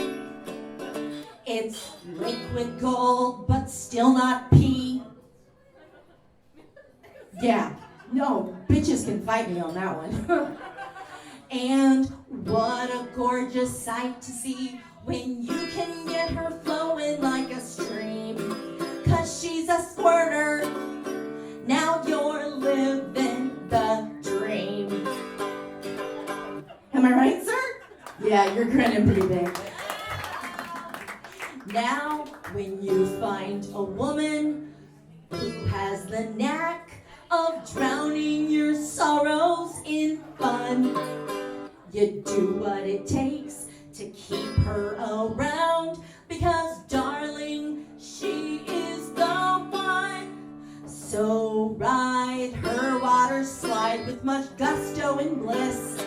It's liquid gold, but still not pee. Yeah, no, bitches can fight me on that one. And what a gorgeous sight to see when you can get her flowing like a stream. 'Cause she's a squirter. Now you're living the dream. Am I right, sir? Yeah, you're grinning pretty big. Now, when you find a woman who has the knack of drowning your sorrows in fun, you do what it takes to keep her around, because, darling, she is the one. So ride her water slide with much gusto and bliss,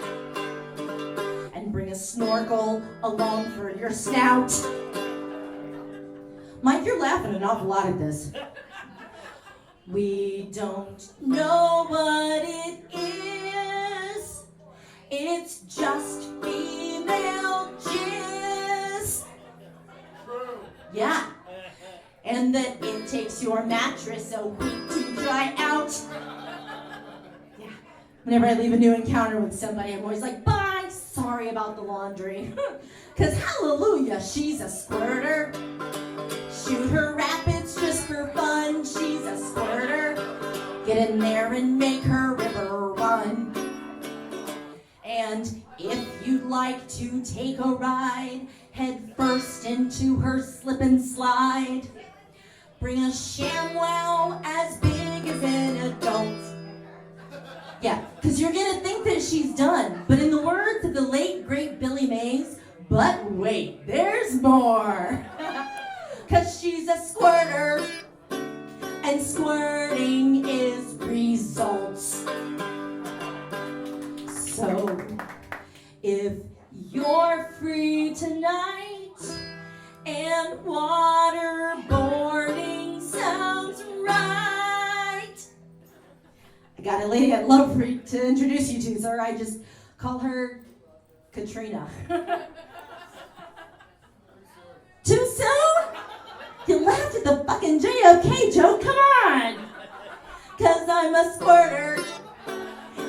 and bring a snorkel along for your snout. Mike, you're laughing an awful lot at this. We don't know what it is. It's just female jizz. Yeah. And that it takes your mattress a week to dry out. Yeah. Whenever I leave a new encounter with somebody, I'm always like, bye, sorry about the laundry. 'Cause hallelujah, she's a squirter. Shoot her rapids just for fun, she's a squirter. Get in there and make her river run. And if you'd like to take a ride, head first into her slip and slide. Bring a ShamWow as big as an adult. Yeah, because you're going to think that she's done. But in the words of the late, great Billy Mays, but wait, there's more. Because she's a squirter, and squirting is results. So, if you're free tonight, and waterboarding sounds right. I got a lady I'd love to introduce you to, sir. I just call her Katrina. Too soon? You laughed at the fucking JFK joke, come on! 'Cause I'm a squirter,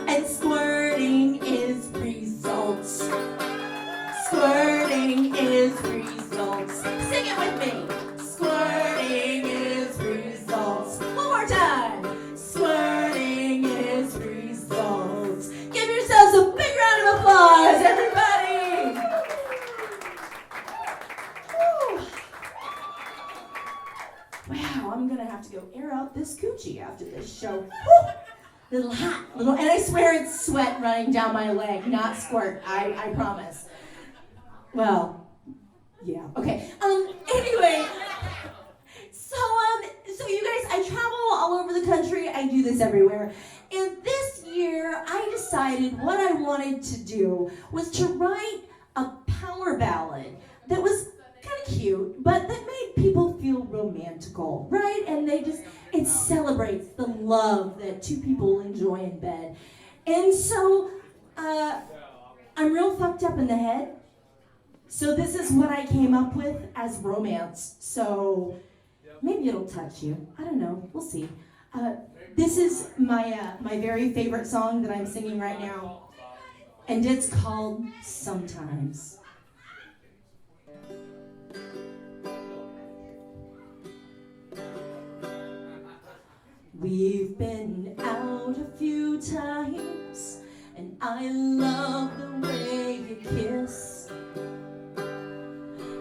and squirting is results. Squirting is results. Sing it with me. Squirting is results. One more time. Squirting is results. Give yourselves a big round of applause, everybody. Woo. Wow, I'm gonna have to go air out this coochie after this show. Woo. Little hot, and I swear it's sweat running down my leg, not squirt. I promise. Well, yeah, okay. Anyway, so you guys, I travel all over the country. I do this everywhere. And this year, I decided what I wanted to do was to write a power ballad that was kind of cute, but that made people feel romantical, right? And it celebrates the love that two people enjoy in bed. And so, I'm real fucked up in the head. So this is what I came up with as romance. So maybe it'll touch you. I don't know. We'll see. This is my very favorite song that I'm singing right now. And it's called Sometimes. We've been out a few times, and I love the way you kiss.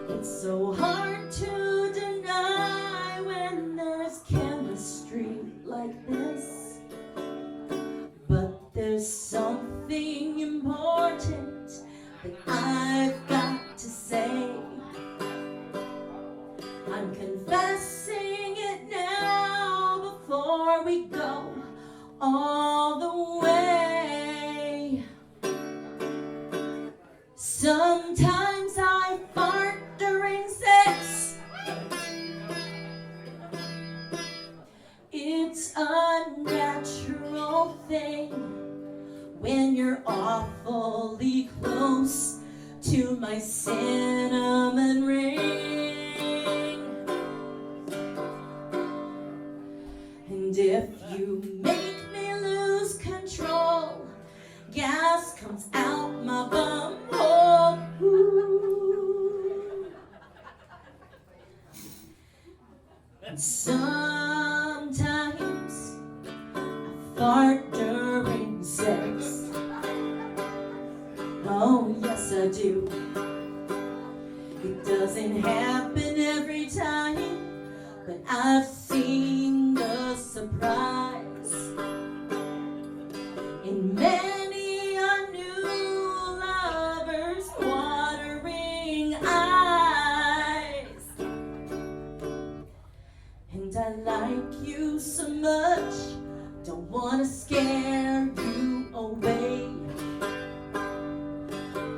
It's so hard to deny when there's chemistry like this. But there's something important that I've got to say. I'm confessing it now before we go all the way. Sometimes I fart during sex. It's a natural thing when you're awfully close to my cinnamon ring. And if you make me lose control, gas comes out my bum hole. And sometimes I fart during sex. Oh, yes I do. It doesn't happen every time, but I've seen the surprise in many a new lover's watering eyes. And I like you so much, don't wanna scare you away.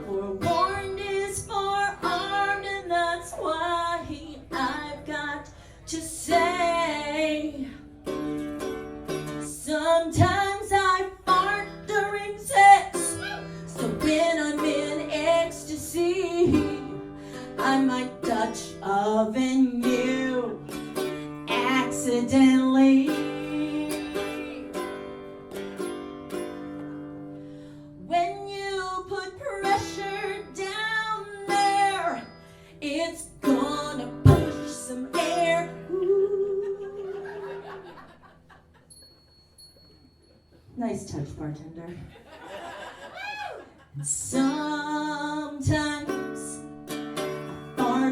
Forewarned is forearmed, and that's why I've got to say. Sometimes I fart during sex, so when I'm in ecstasy, I might Dutch oven you accidentally. When you put pressure down there, it's gonna push some air. Ooh. Nice touch, bartender. Sometimes I fart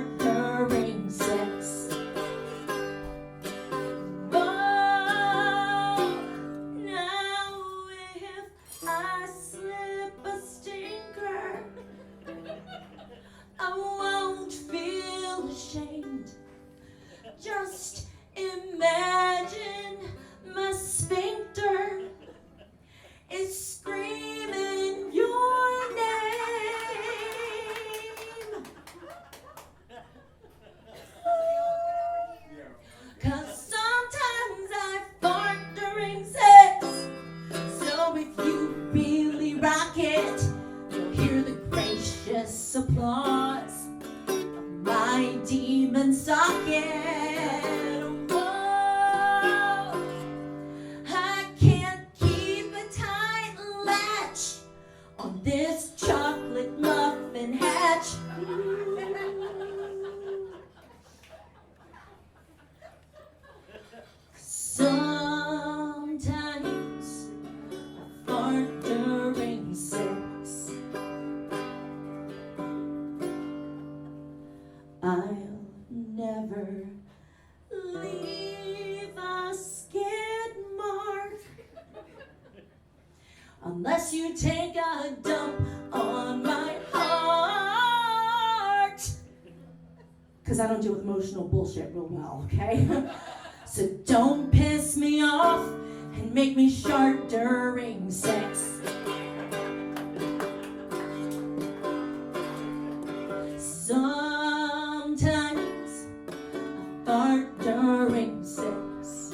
unless you take a dump on my heart. Because I don't deal with emotional bullshit real well, okay? So don't piss me off and make me sharp during sex. Sometimes I fart during sex.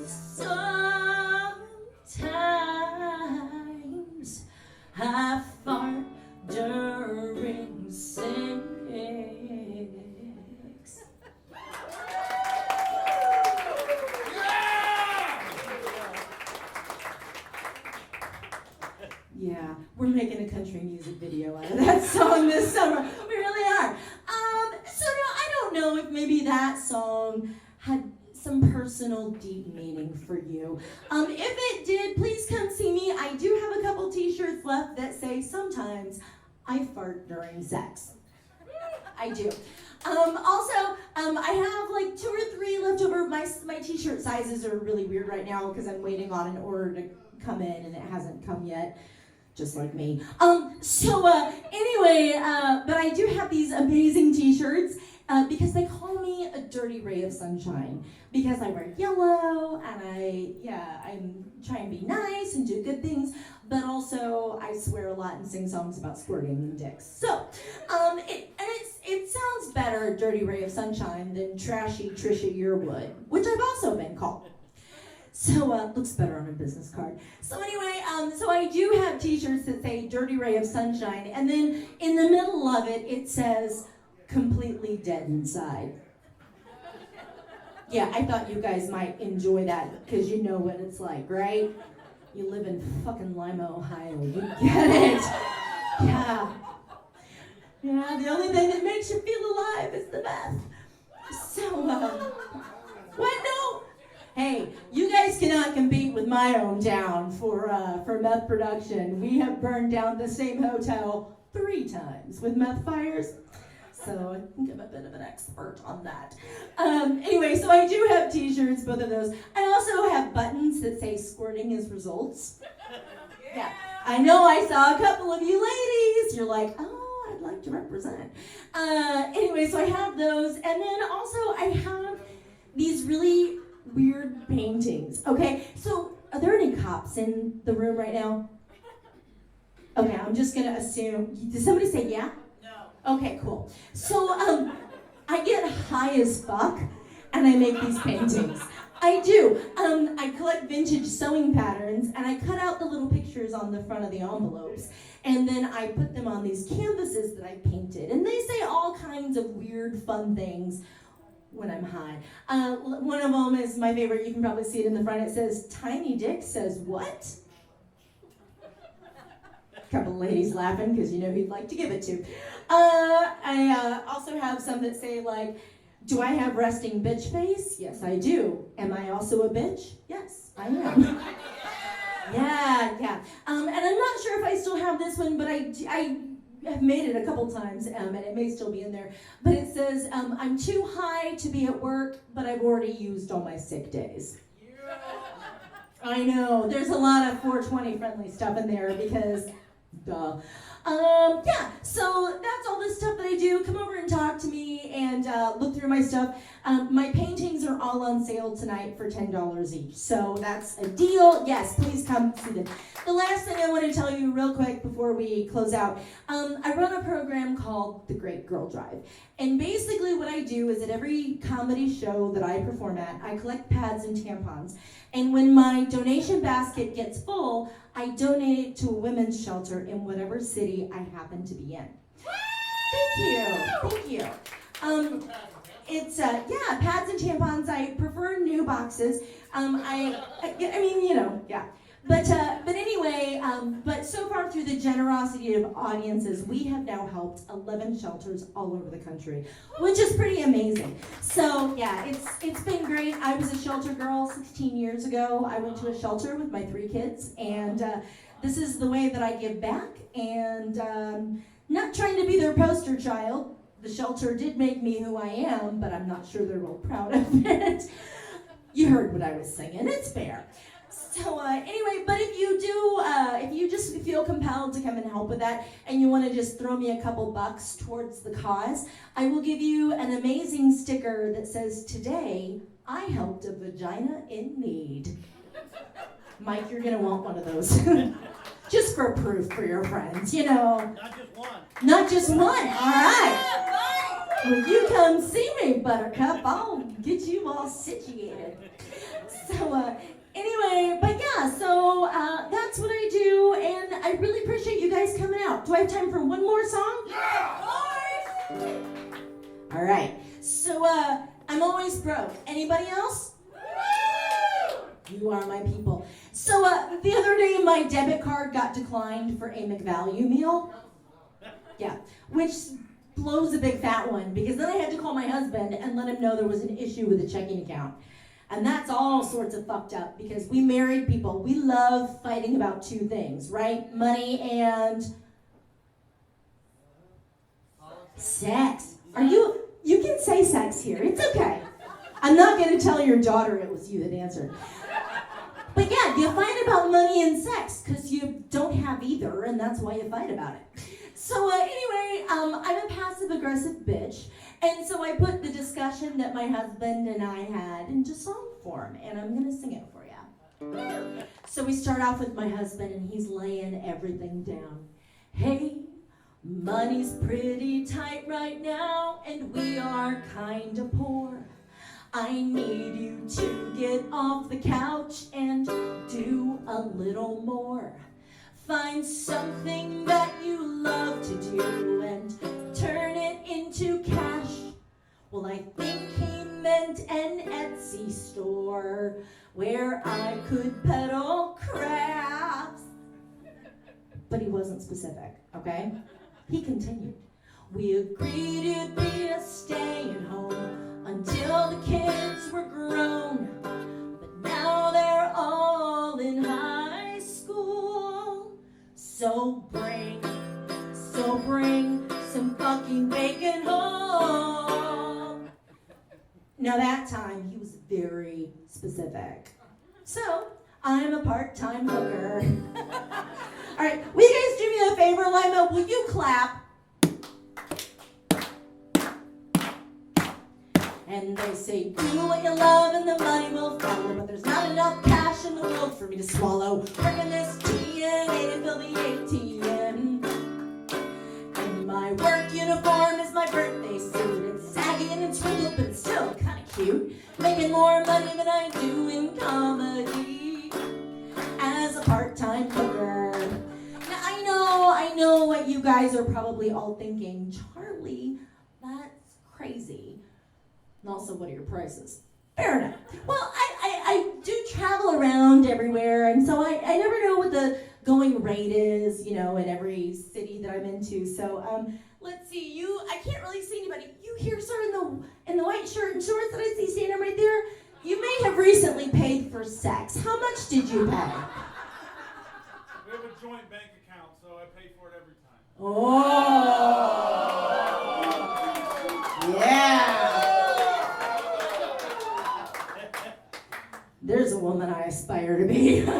Sometimes I fart during sex. Yeah, we're making a country music video out of that song this summer. We really are. So now I don't know if maybe that song had some personal deep meaning for you. If it did, please come see me. I do have a couple t-shirts left that say, sometimes I fart during sex. I do. Also, I have like 2 or 3 left over. My t-shirt sizes are really weird right now because I'm waiting on an order to come in and it hasn't come yet. Just like me. Anyway, but I do have these amazing t-shirts because they call me a dirty ray of sunshine because I wear yellow and I'm trying to be nice and do good things, but also I swear a lot and sing songs about squirting and dicks. So, it sounds better, dirty ray of sunshine, than trashy Trisha Yearwood, which I've also been called. So, looks better on a business card. So anyway, so I do have t-shirts that say Dirty Ray of Sunshine, and then in the middle of it, it says, completely dead inside. Yeah, I thought you guys might enjoy that, because you know what it's like, right? You live in fucking Lima, Ohio. You get it. Yeah. Yeah, the only thing that makes you feel alive is the meth. So, what? No. Hey, you guys cannot compete with my hometown for meth production. We have burned down the same hotel 3 times with meth fires. So I think I'm a bit of an expert on that. Anyway, so I do have t-shirts, both of those. I also have buttons that say squirting is results. Yeah. I know I saw a couple of you ladies. You're like, oh, I'd like to represent. Anyway, so I have those. And then also I have these really weird paintings. Okay, so are there any cops in the room right now? Okay, I'm just gonna assume. Did somebody say yeah? No. Okay, cool. So I get high as fuck and I make these paintings. I do. I collect vintage sewing patterns and I cut out the little pictures on the front of the envelopes and then I put them on these canvases that I painted, and they say all kinds of weird, fun things when I'm high. One of them is my favorite. You can probably see it in the front. It says, Tiny Dick says what? A couple of ladies laughing because you know who you'd like to give it to. I also have some that say like, do I have resting bitch face? Yes, I do. Am I also a bitch? Yes, I am. Yeah. And I'm not sure if I still have this one, but I have made it a couple times, and it may still be in there. But it says, I'm too high to be at work, but I've already used all my sick days. Yeah. I know, there's a lot of 420 friendly stuff in there because, duh. Yeah, so that's all the stuff that I do. Come over and talk to me and look through my stuff. My paintings are all on sale tonight for $10 each. So that's a deal. Yes, please come see them. The last thing I want to tell you real quick before we close out, I run a program called The Great Girl Drive. And basically what I do is at every comedy show that I perform at, I collect pads and tampons. And when my donation basket gets full, I donate it to a women's shelter in whatever city I happen to be in. Thank you. It's pads and tampons. I prefer new boxes. But anyway, but so far through the generosity of audiences, we have now helped 11 shelters all over the country, which is pretty amazing. So yeah, it's been great. I was a shelter girl 16 years ago. I went to a shelter with my 3 kids, and this is the way that I give back. And not trying to be their poster child. The shelter did make me who I am, but I'm not sure they're real proud of it. You heard what I was singing. It's fair. So anyway, but if you just feel compelled to come and help with that, and you want to just throw me a couple bucks towards the cause, I will give you an amazing sticker that says, "Today, I helped a vagina in need." Mike, you're gonna want one of those. Just for proof for your friends, you know. Not just one. Not just one, all right. When you come see me, Buttercup, I'll get you all situated. So, anyway, but yeah, so that's what I do, and I really appreciate you guys coming out. Do I have time for one more song? Yeah! All right, so I'm always broke. Anybody else? You are my people. So the other day, my debit card got declined for a McValue meal. Yeah, which blows a big fat one, because then I had to call my husband and let him know there was an issue with the checking account. And that's all sorts of fucked up, because we married people, we love fighting about two things, right? Money and sex. You can say sex here, it's okay. I'm not gonna tell your daughter it was you that answered. But yeah, you fight about money and sex, because you don't have either, and that's why you fight about it. So anyway, I'm a passive-aggressive bitch, and so I put the discussion that my husband and I had into song form, and I'm gonna sing it for you. So we start off with my husband, and he's laying everything down. Hey, money's pretty tight right now, and we are kinda poor. I need you to get off the couch and do a little more. Find something that you love to do and turn it into cash. Well, I think he meant an Etsy store where I could peddle crafts. But he wasn't specific, okay? He continued. We agreed it'd be a staying home until the kids were grown, but now they're all in high school. So bring some fucking bacon home. Now that time he was very specific. So I'm a part-time hooker. All right, will you guys do me a favor, Lima? Will you clap? And they say, do what you love and the money will follow. But there's not enough cash in the world for me to swallow. Working this TNA to fill the ATM. And my work uniform is my birthday suit. It's saggy and it's wrinkled, but it's still kind of cute. Making more money than I do in comedy as a part-time hooker. Now I know what you guys are probably all thinking. Charlie, that's crazy. And also, what are your prices? Fair enough. Well, I do travel around everywhere, and so I never know what the going rate is, you know, in every city that I'm into. So let's see, I can't really see anybody. You here, sir, in the white shirt and shorts that I see standing right there? You may have recently paid for sex. How much did you pay? We have a joint bank account, so I pay for it every time. Oh, yeah. There's a woman I aspire to be. All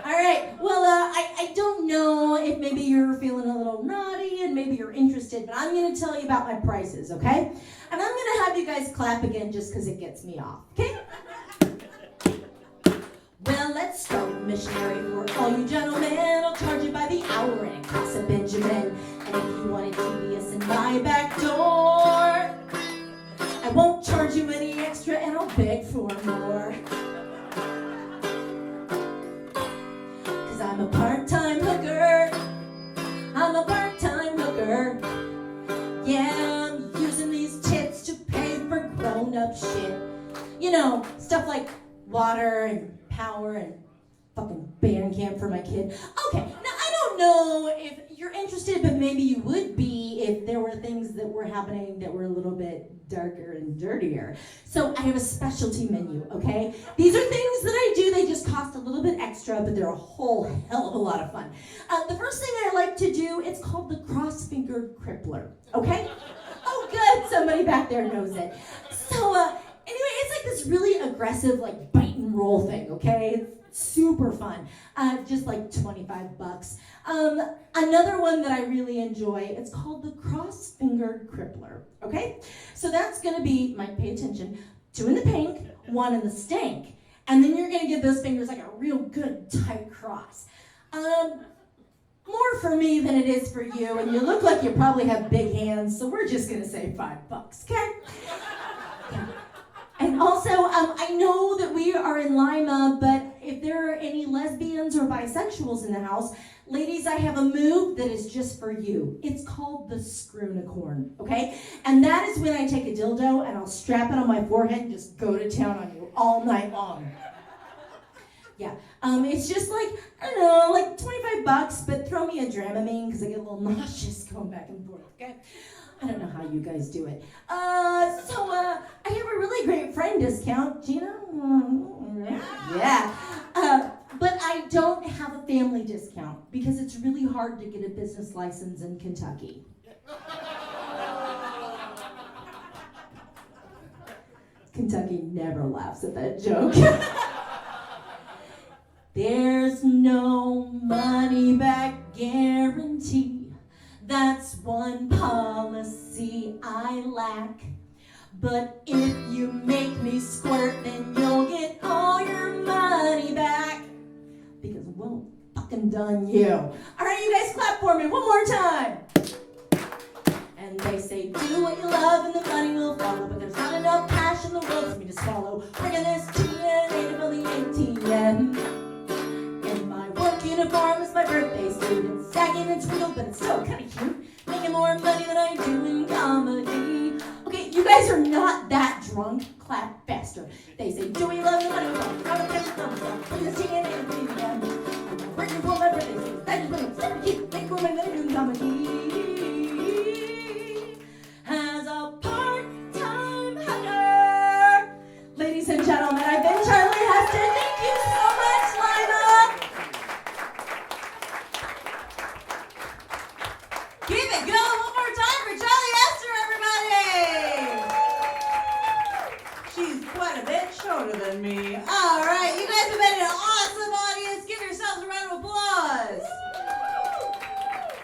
right, well, I don't know if maybe you're feeling a little naughty and maybe you're interested, but I'm going to tell you about my prices, okay? And I'm going to have you guys clap again just because it gets me off, okay? Well, let's start with missionary work. All you gentlemen, I'll charge you by the hour and it costs a Benjamin. And if you want it devious in my back door, I won't charge you any extra and I'll beg for more. Cause I'm a part-time hooker. I'm a part-time hooker. Yeah, I'm using these tits to pay for grown-up shit. You know, stuff like water and power and fucking band camp for my kid. Okay, now I don't know if you're interested, but maybe you would be if there were things that were happening that were a little bit darker and dirtier. So I have a specialty menu, okay? These are things that I do, they just cost a little bit extra, but they're a whole hell of a lot of fun. The first thing I like to do, it's called the cross-fingered crippler, okay? Oh good, somebody back there knows it. So anyway, it's like this really aggressive, like biting and roll thing, okay? It's super fun. Just like $25. Another one that I really enjoy, it's called the cross-fingered crippler, okay? So that's gonna be, Mike, pay attention, 2 in the pink, 1 in the stank. And then you're gonna give those fingers like a real good tight cross. More for me than it is for you, and you look like you probably have big hands, so we're just gonna say $5, okay? Yeah. And also, I know that we are in Lima, but if there are any lesbians or bisexuals in the house, ladies, I have a move that is just for you. It's called the screw-unicorn, okay? And that is when I take a dildo and I'll strap it on my forehead and just go to town on you all night long. Yeah, it's just like, I don't know, like $25, but throw me a Dramamine because I get a little nauseous going back and forth, okay? I don't know how you guys do it. I have a really great friend discount. Gina? Yeah. But I don't have a family discount because it's really hard to get a business license in Kentucky. Kentucky never laughs at that joke. There's no money back guarantee. That's one policy I lack. But if you make me squirt, then you'll get all your money back. Because we'll fucking done you. All right, you guys clap for me one more time. And they say, do what you love and the money will follow. But there's not enough cash in the world for me to swallow. Bringing this TNA to fill the ATM. In my work uniform is my birthday suit. It's sagging and twinkled, but it's still kind of cute. Making more money than I do in comedy. Okay, you guys are not that drunk. Clap faster. They say, do we love the money? I'm a cash number. Bring this TNA to fill the ATM. In my work uniform, my birthday suit. Sagging and twinkled, super cute. Making more money than I do in comedy. As a part-time hooker. Ladies and gentlemen, I've been Charlie Heston. Thank you so much, Lima. Keep it going one more time for Charlie Hester, everybody! She's quite a bit shorter than me. All right, you guys have been an awesome audience. Give yourselves a round of applause.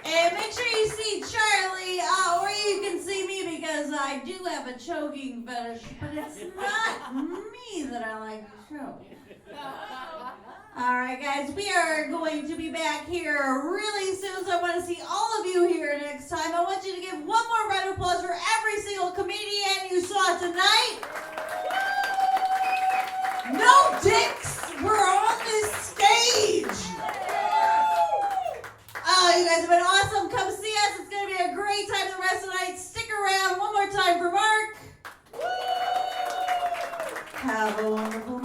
And make sure you see Charlie, or you can see me because I do have a choking fetish, but it's not me that I like to choke. All right, guys, we are going to be back here really soon, so I want to see all of you here next time. I want you to give one more round of applause for every single comedian you saw tonight. No dicks were on this stage. Oh, you guys have been awesome. Come see us. It's going to be a great time the rest of the night. Stick around. One more time for Mark. Have a wonderful